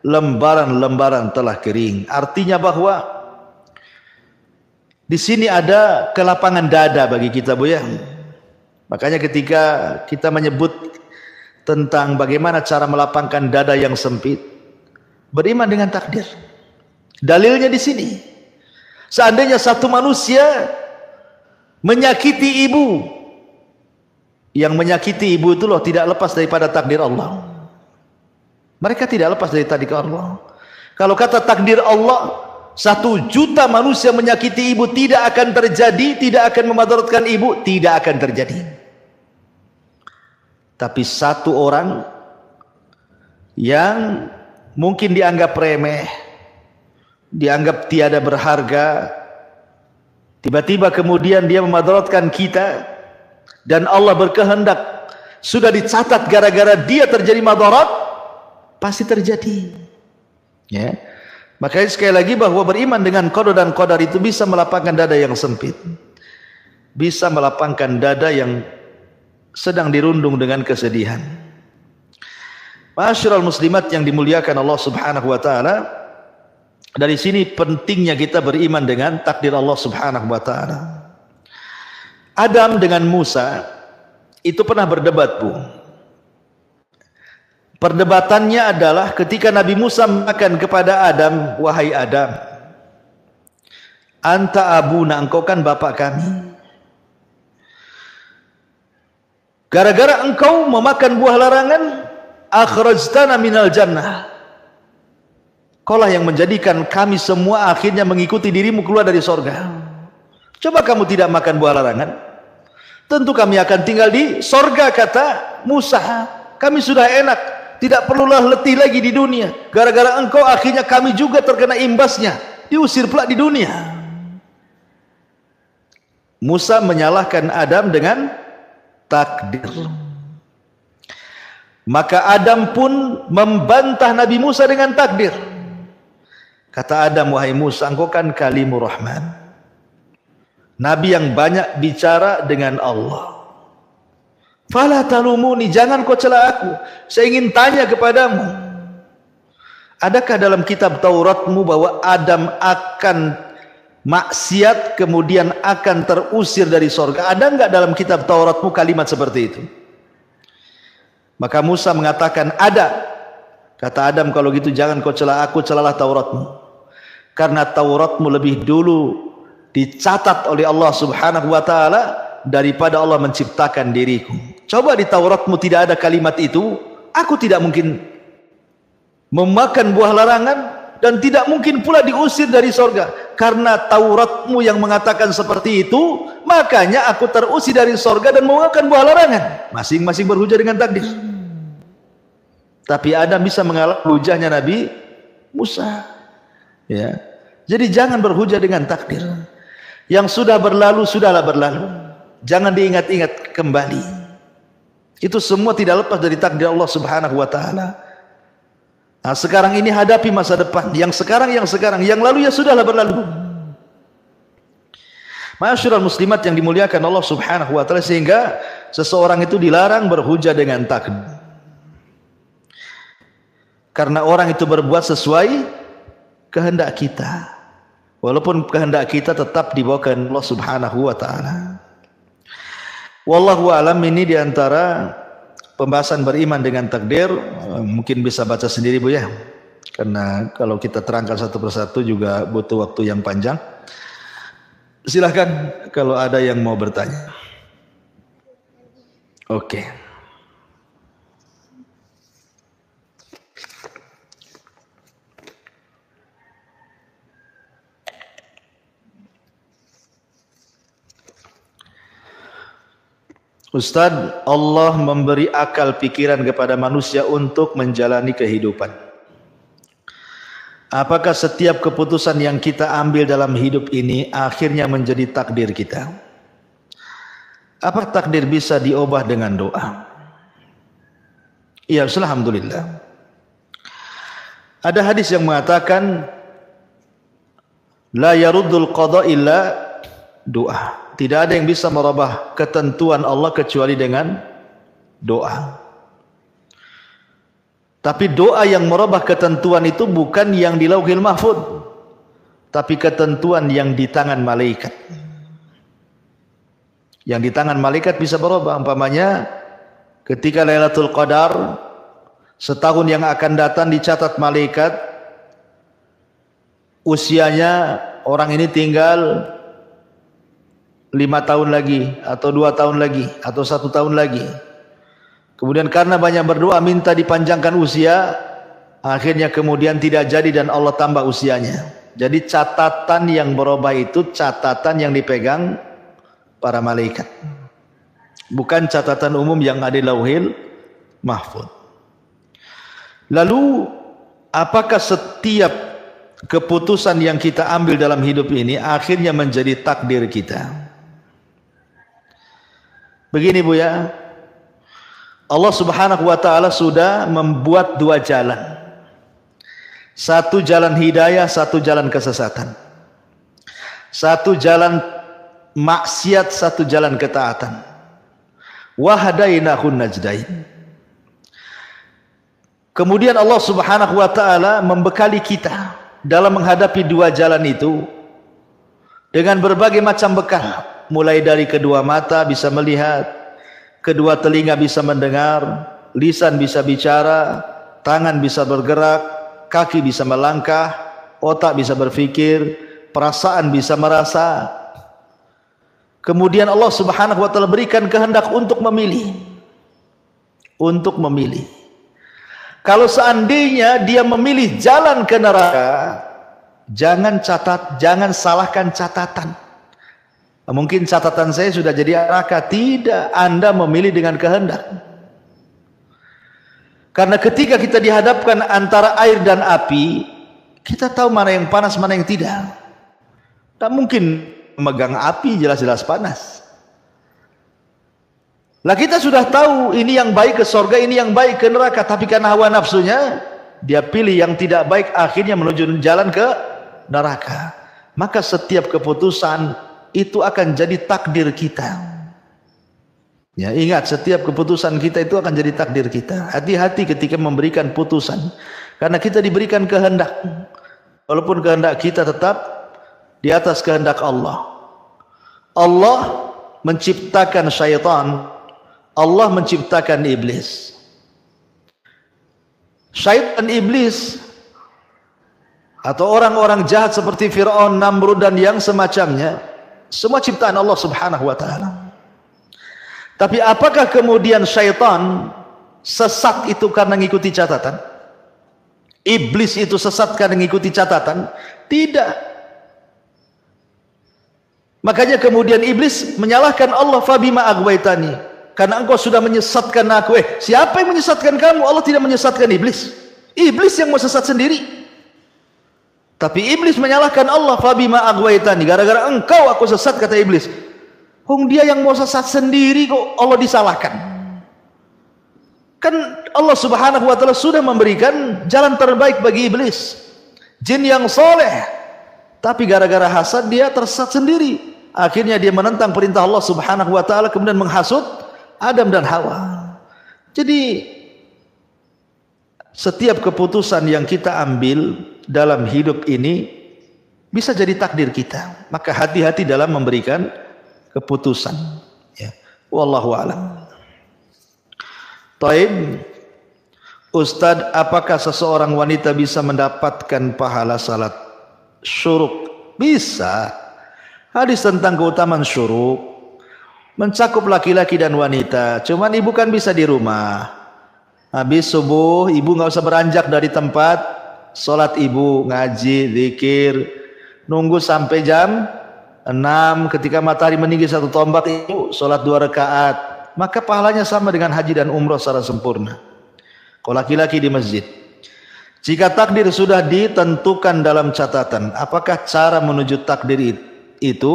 lembaran-lembaran telah kering. Artinya bahwa di sini ada kelapangan dada bagi kita, Bu, ya. Makanya ketika kita menyebut tentang bagaimana cara melapangkan dada yang sempit, beriman dengan takdir. Dalilnya di sini. Seandainya satu manusia menyakiti ibu, yang menyakiti ibu itu loh tidak lepas daripada takdir Allah. Mereka tidak lepas dari takdir Allah. Kalau kata takdir Allah, 1 juta manusia menyakiti ibu tidak akan terjadi, tidak akan memadaratkan ibu, tidak akan terjadi. Tapi 1 orang yang mungkin dianggap remeh, dianggap tiada berharga, tiba-tiba kemudian dia memadaratkan kita, dan Allah berkehendak sudah dicatat gara-gara dia terjadi madarat, pasti terjadi. Ya. Makanya sekali lagi bahwa beriman dengan qada dan qadar itu bisa melapangkan dada yang sempit, bisa melapangkan dada yang sedang dirundung dengan kesedihan. Ma'asyiral muslimat yang dimuliakan Allah Subhanahu wa taala, dari sini pentingnya kita beriman dengan takdir Allah Subhanahu wa taala. Adam dengan Musa itu pernah berdebat, Bu. Perdebatannya adalah ketika Nabi Musa mengatakan kepada Adam, wahai Adam, anta abuna, engkau kan bapak kami. Gara-gara engkau memakan buah larangan, akhrajtana minal jannah. Kaulah yang menjadikan kami semua akhirnya mengikuti dirimu keluar dari sorga. Coba kamu tidak makan buah larangan, tentu kami akan tinggal di sorga, kata Musa. Kami sudah enak, tidak perlulah letih lagi di dunia. Gara-gara engkau akhirnya kami juga terkena imbasnya, diusir pula di dunia. Musa menyalahkan Adam dengan takdir. Maka Adam pun membantah Nabi Musa dengan takdir. Kata Adam, wahai Musa, engkau kan kalimur rahman, Nabi yang banyak bicara dengan Allah. Fala talumuni, jangan kau cela aku. Saya ingin tanya kepadamu, adakah dalam kitab Tauratmu bahwa Adam akan maksiat kemudian akan terusir dari sorga? Ada enggak dalam kitab Tauratmu kalimat seperti itu? Maka Musa mengatakan ada. Kata Adam, kalau gitu jangan kau cela aku, celalah Tauratmu. Karena Tauratmu lebih dulu dicatat oleh Allah Subhanahu wa taala daripada Allah menciptakan diriku. Coba di Tauratmu tidak ada kalimat itu, aku tidak mungkin memakan buah larangan dan tidak mungkin pula diusir dari sorga. Karena Tauratmu yang mengatakan seperti itu, makanya aku terusir dari sorga dan memakan buah larangan. Masing-masing berhujah dengan takdir. Tapi Adam bisa mengalahkan hujahnya Nabi Musa. Ya. Jadi jangan berhujah dengan takdir. Yang sudah berlalu, sudahlah berlalu. Jangan diingat-ingat kembali. Itu semua tidak lepas dari takdir Allah Subhanahu wa taala. Nah, sekarang ini hadapi masa depan. Yang sekarang, yang lalu ya sudahlah berlalu. Ma'asyiral muslimat yang dimuliakan Allah Subhanahu wa taala, sehingga seseorang itu dilarang berhujah dengan takdir. Karena orang itu berbuat sesuai kehendak kita. Walaupun kehendak kita tetap dibawakan Allah Subhanahu wa taala. Wallahu alam, ini diantara pembahasan beriman dengan takdir. Mungkin bisa baca sendiri, Bu, ya. Karena kalau kita terangkan satu persatu juga butuh waktu yang panjang. Silahkan kalau ada yang mau bertanya. Oke. Ustaz, Allah memberi akal pikiran kepada manusia untuk menjalani kehidupan. Apakah setiap keputusan yang kita ambil dalam hidup ini akhirnya menjadi takdir kita? Apa takdir bisa diubah dengan doa? Iya, alhamdulillah. Ada hadis yang mengatakan la yaruddul qada illa doa. Tidak ada yang bisa merubah ketentuan Allah kecuali dengan doa. Tapi doa yang merubah ketentuan itu bukan yang di Lauhil Mahfuz, tapi ketentuan yang di tangan malaikat. Yang di tangan malaikat bisa berubah. Umpamanya ketika Lailatul Qadar, setahun yang akan datang dicatat malaikat usianya orang ini tinggal 5 tahun lagi, atau 2 tahun lagi, atau 1 tahun lagi. Kemudian karena banyak berdoa minta dipanjangkan usia, akhirnya kemudian tidak jadi dan Allah tambah usianya. Jadi catatan yang berubah itu catatan yang dipegang para malaikat, bukan catatan umum yang ada di Lauhil Mahfuz. Lalu apakah setiap keputusan yang kita ambil dalam hidup ini akhirnya menjadi takdir kita? Begini Bu ya, Allah Subhanahu wa taala sudah membuat 2 jalan. Satu jalan hidayah, satu jalan kesesatan. Satu jalan maksiat, satu jalan ketaatan. Wa hadainahun najdain. Kemudian Allah Subhanahu wa taala membekali kita dalam menghadapi 2 jalan itu dengan berbagai macam bekal. Mulai dari kedua mata bisa melihat, kedua telinga bisa mendengar, lisan bisa bicara, tangan bisa bergerak, kaki bisa melangkah, otak bisa berpikir, perasaan bisa merasa. Kemudian Allah Subhanahu wa taala berikan kehendak untuk memilih. Untuk memilih. Kalau seandainya dia memilih jalan ke neraka, jangan salahkan catatan. Mungkin catatan saya sudah jadi neraka. Tidak, Anda memilih dengan kehendak. Karena ketika kita dihadapkan antara air dan api, kita tahu mana yang panas, mana yang tidak. Tak mungkin memegang api jelas-jelas panas. Lah kita sudah tahu ini yang baik ke surga, ini yang baik ke neraka, tapi karena hawa nafsunya dia pilih yang tidak baik, akhirnya menuju jalan ke neraka. Maka setiap keputusan itu akan jadi takdir kita. Ya, ingat, setiap keputusan kita itu akan jadi takdir kita. Hati-hati ketika memberikan putusan, karena kita diberikan kehendak. Walaupun kehendak kita tetap di atas kehendak Allah. Allah menciptakan syaitan, Allah menciptakan iblis. Syaitan, iblis atau orang-orang jahat seperti Fir'aun, Namrud dan yang semacamnya, semua ciptaan Allah Subhanahu wa taala. Tapi apakah kemudian syaitan sesat itu karena mengikuti catatan? Iblis itu sesat karena mengikuti catatan? Tidak. Makanya kemudian iblis menyalahkan Allah, fabima aghwaytani, karena engkau sudah menyesatkan aku. Siapa yang menyesatkan kamu? Allah tidak menyesatkan iblis. Iblis yang mau sesat sendiri. Tapi iblis menyalahkan Allah, fabima aghwaytani, gara-gara engkau aku sesat, kata iblis. Dia yang mau sesat sendiri kok Allah disalahkan. Kan Allah Subhanahu wa taala sudah memberikan jalan terbaik bagi iblis, jin yang soleh, tapi gara-gara hasad dia tersesat sendiri. Akhirnya dia menentang perintah Allah Subhanahu wa taala, kemudian menghasut Adam dan Hawa. Jadi setiap keputusan yang kita ambil dalam hidup ini bisa jadi takdir kita. Maka hati-hati dalam memberikan keputusan. Ya. Wallahu a'lam. Taib, Ustadz, apakah seseorang wanita bisa mendapatkan pahala salat syuruk? Bisa. Hadis tentang keutamaan syuruk mencakup laki-laki dan wanita. Cuman ibu kan bisa di rumah. Habis subuh ibu nggak usah beranjak dari tempat. Sholat ibu, ngaji, zikir, nunggu sampai jam 6, ketika matahari meninggi 1 tombak ibu sholat 2 rakaat, maka pahalanya sama dengan haji dan umroh secara sempurna. Kalau laki-laki di masjid. Jika takdir sudah ditentukan dalam catatan, apakah cara menuju takdir itu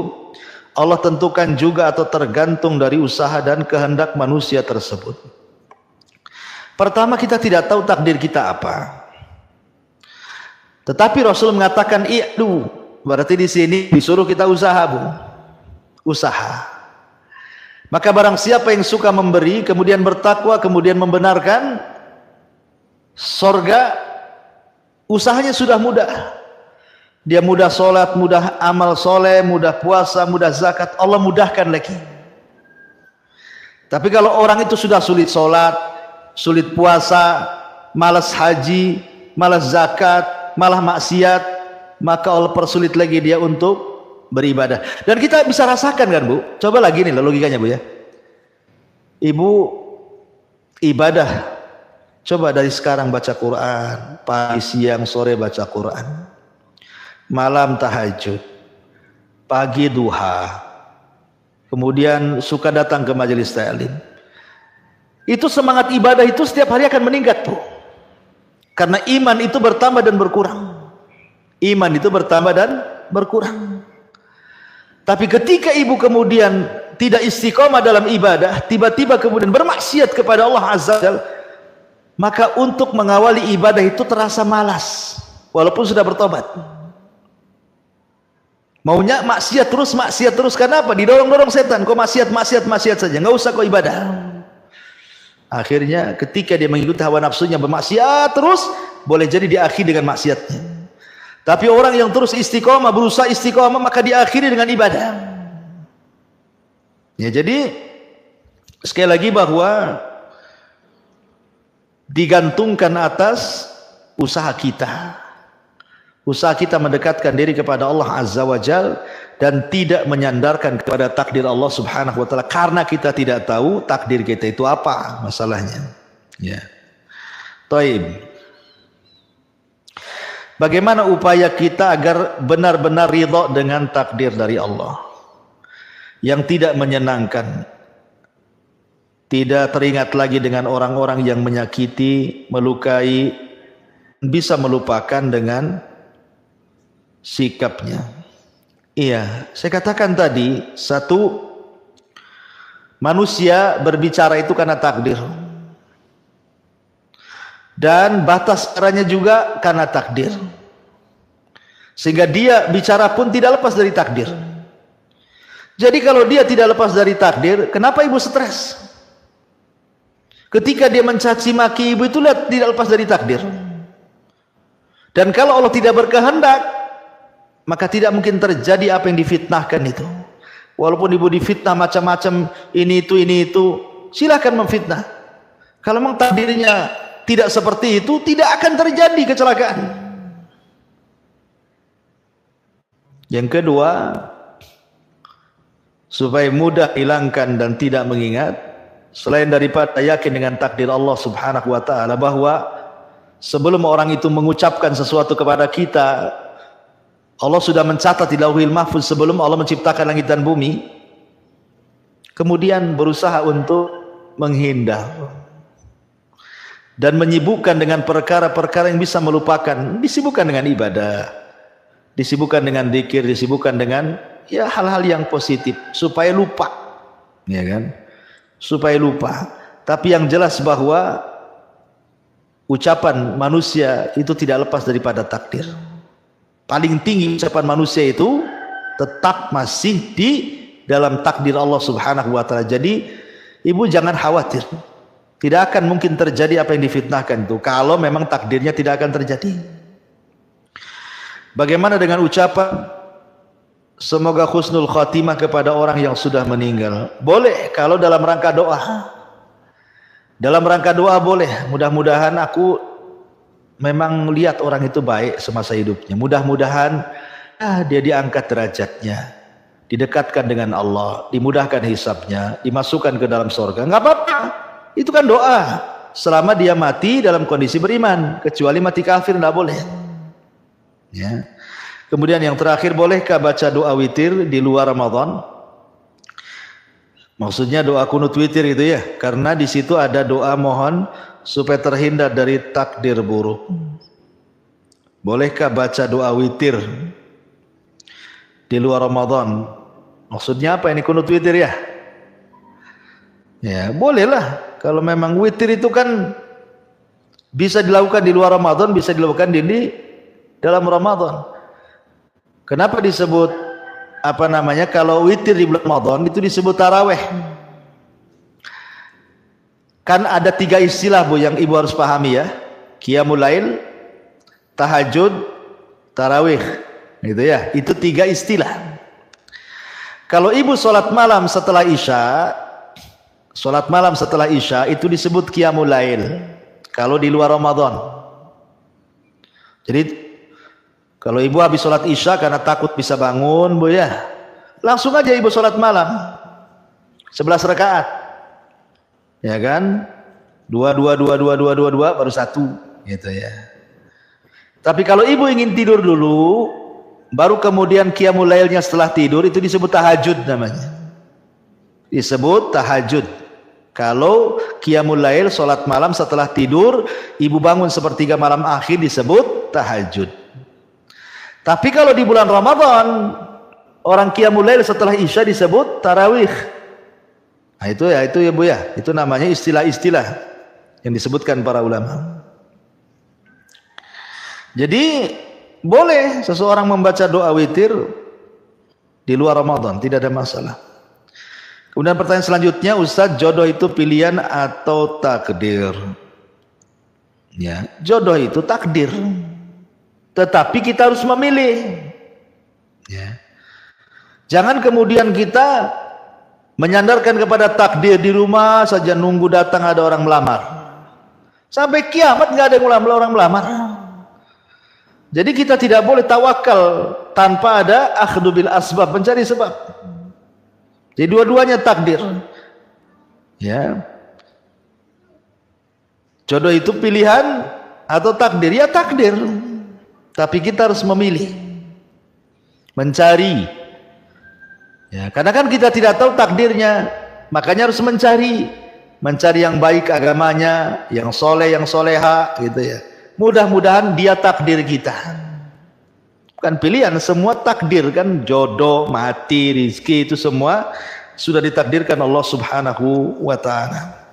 Allah tentukan juga atau tergantung dari usaha dan kehendak manusia tersebut? Pertama, kita tidak tahu takdir kita apa. Tetapi Rasul mengatakan i'du, berarti di sini disuruh kita usaha, Bu. Usaha. Maka barang siapa yang suka memberi, kemudian bertakwa, kemudian membenarkan, surga usahanya sudah mudah. Dia mudah sholat, mudah amal soleh, mudah puasa, mudah zakat, Allah mudahkan lagi. Tapi kalau orang itu sudah sulit sholat, sulit puasa, malas haji, malas zakat, malah maksiat, maka Allah persulit lagi dia untuk beribadah. Dan kita bisa rasakan kan Bu, coba lagi nih logikanya Bu ya. Ibu ibadah, coba dari sekarang baca Quran, pagi, siang, sore baca Quran, malam tahajud, pagi duha, kemudian suka datang ke majelis ta'lim. Itu semangat ibadah itu setiap hari akan meningkat Bu. Karena iman itu bertambah dan berkurang. Iman itu bertambah dan berkurang. Tapi ketika ibu kemudian tidak istiqomah dalam ibadah, tiba-tiba kemudian bermaksiat kepada Allah Azza wa Jalla, maka untuk mengawali ibadah itu terasa malas walaupun sudah bertobat. Maunya maksiat terus, karena apa? Didorong-dorong setan, kok maksiat saja, nggak usah kok ibadah. Akhirnya ketika dia mengikuti hawa nafsunya bermaksiat terus, boleh jadi diakhiri dengan maksiatnya. Tapi orang yang terus istiqomah, berusaha istiqomah, maka diakhiri dengan ibadah. Ya, jadi sekali lagi bahwa digantungkan atas usaha kita. Usaha kita mendekatkan diri kepada Allah Azza wa Jal dan tidak menyandarkan kepada takdir Allah Subhanahu wa taala, karena kita tidak tahu takdir kita itu apa masalahnya. Ya. Taib. Bagaimana upaya kita agar benar-benar ridha dengan takdir dari Allah yang tidak menyenangkan, tidak teringat lagi dengan orang-orang yang menyakiti, melukai, bisa melupakan dengan sikapnya. Iya, saya katakan tadi, satu, manusia berbicara itu karena takdir, dan batas caranya juga karena takdir, sehingga dia bicara pun tidak lepas dari takdir. Jadi kalau dia tidak lepas dari takdir, kenapa ibu stres? Ketika dia mencaci maki ibu itu lihat tidak lepas dari takdir. Dan kalau Allah tidak berkehendak, maka tidak mungkin terjadi apa yang difitnahkan itu. Walaupun ibu difitnah macam-macam, ini itu, silakan memfitnah. Kalau memang takdirnya tidak seperti itu, tidak akan terjadi kecelakaan. Yang kedua, supaya mudah hilangkan dan tidak mengingat, selain daripada yakin dengan takdir Allah Subhanahu wa taala, bahwa sebelum orang itu mengucapkan sesuatu kepada kita, Allah sudah mencatat di Lauhil Mahfuz sebelum Allah menciptakan langit dan bumi. Kemudian berusaha untuk menghindar dan menyibukkan dengan perkara-perkara yang bisa melupakan, disibukkan dengan ibadah, disibukkan dengan dzikir, disibukkan dengan ya hal-hal yang positif supaya lupa, ya kan? Supaya lupa. Tapi yang jelas bahwa ucapan manusia itu tidak lepas daripada takdir. Paling tinggi ucapan manusia itu tetap masih di dalam takdir Allah Subhanahu wa taala. Jadi ibu jangan khawatir. Tidak akan mungkin terjadi apa yang difitnahkan itu kalau memang takdirnya tidak akan terjadi. Bagaimana dengan ucapan semoga husnul khatimah kepada orang yang sudah meninggal? Boleh kalau dalam rangka doa. Dalam rangka doa boleh. Mudah-mudahan aku memang lihat orang itu baik semasa hidupnya. Mudah-mudahan dia diangkat derajatnya, didekatkan dengan Allah, dimudahkan hisabnya, dimasukkan ke dalam surga. Enggak apa-apa. Itu kan doa selama dia mati dalam kondisi beriman, kecuali mati kafir tidak boleh. Ya. Kemudian yang terakhir, bolehkah baca doa witir di luar Ramadan? Maksudnya doa kunut witir itu ya, karena di situ ada doa mohon supaya terhindar dari takdir buruk. Bolehkah baca doa witir di luar Ramadan? Maksudnya apa ini kunut witir ya? Ya, bolehlah. Kalau memang witir itu kan bisa dilakukan di luar Ramadan, bisa dilakukan di dalam Ramadan. Kenapa disebut apa namanya? Kalau witir di bulan Ramadan itu disebut taraweh. Kan ada 3 istilah Bu yang ibu harus pahami ya. Qiyamul lail, tahajud, tarawih. Gitu ya. Itu 3 istilah. Kalau ibu sholat malam setelah Isya, sholat malam setelah Isya itu disebut Qiyamul Lail kalau di luar Ramadan. Jadi Kalau ibu habis sholat isya karena takut bisa bangun, Bu ya, langsung aja ibu sholat malam 11 rakaat, ya kan? 2 baru 1 gitu ya. Tapi kalau ibu ingin tidur dulu, baru kemudian qiyamul lailnya setelah tidur, itu disebut tahajud namanya. Disebut tahajud. Kalau qiyamul lail, sholat malam setelah tidur, ibu bangun sepertiga malam akhir, disebut tahajud. Tapi kalau di bulan Ramadan, orang qiyamul lail setelah isya disebut tarawih. Nah itu ya Bu ya, itu namanya istilah-istilah yang disebutkan para ulama. Jadi boleh seseorang membaca doa witir di luar Ramadan, tidak ada masalah. Kemudian pertanyaan selanjutnya, Ustaz, jodoh itu pilihan atau takdir? Ya, jodoh itu takdir, tetapi kita harus memilih. Ya. Jangan kemudian kita menyandarkan kepada takdir, di rumah saja nunggu datang ada orang melamar. Sampai kiamat nggak ada orang melamar. Jadi kita tidak boleh tawakal tanpa ada akhdhu bil asbab, mencari sebab. Jadi dua-duanya takdir. Ya. Jodoh itu pilihan atau takdir? Ya takdir. Tapi kita harus memilih. Mencari. Ya, karena kan kita tidak tahu takdirnya, makanya harus mencari yang baik agamanya, yang soleh, yang soleha, gitu ya. Mudah-mudahan dia takdir kita. Bukan pilihan, semua takdir kan, jodoh, mati, rizki, itu semua sudah ditakdirkan Allah Subhanahu wa ta'ala.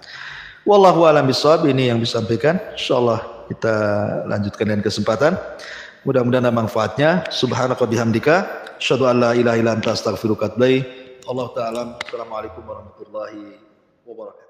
Wallahu a'lam bishawab. Ini yang disampaikan. Insyaallah kita lanjutkan dengan kesempatan. Mudah-mudahan ada manfaatnya. Subhanaka bihamdika, asyhadu an la ilaha illa anta astaghfiruka wa atubu ilaik. Allah ta'ala. Assalamualaikum warahmatullahi wabarakatuh.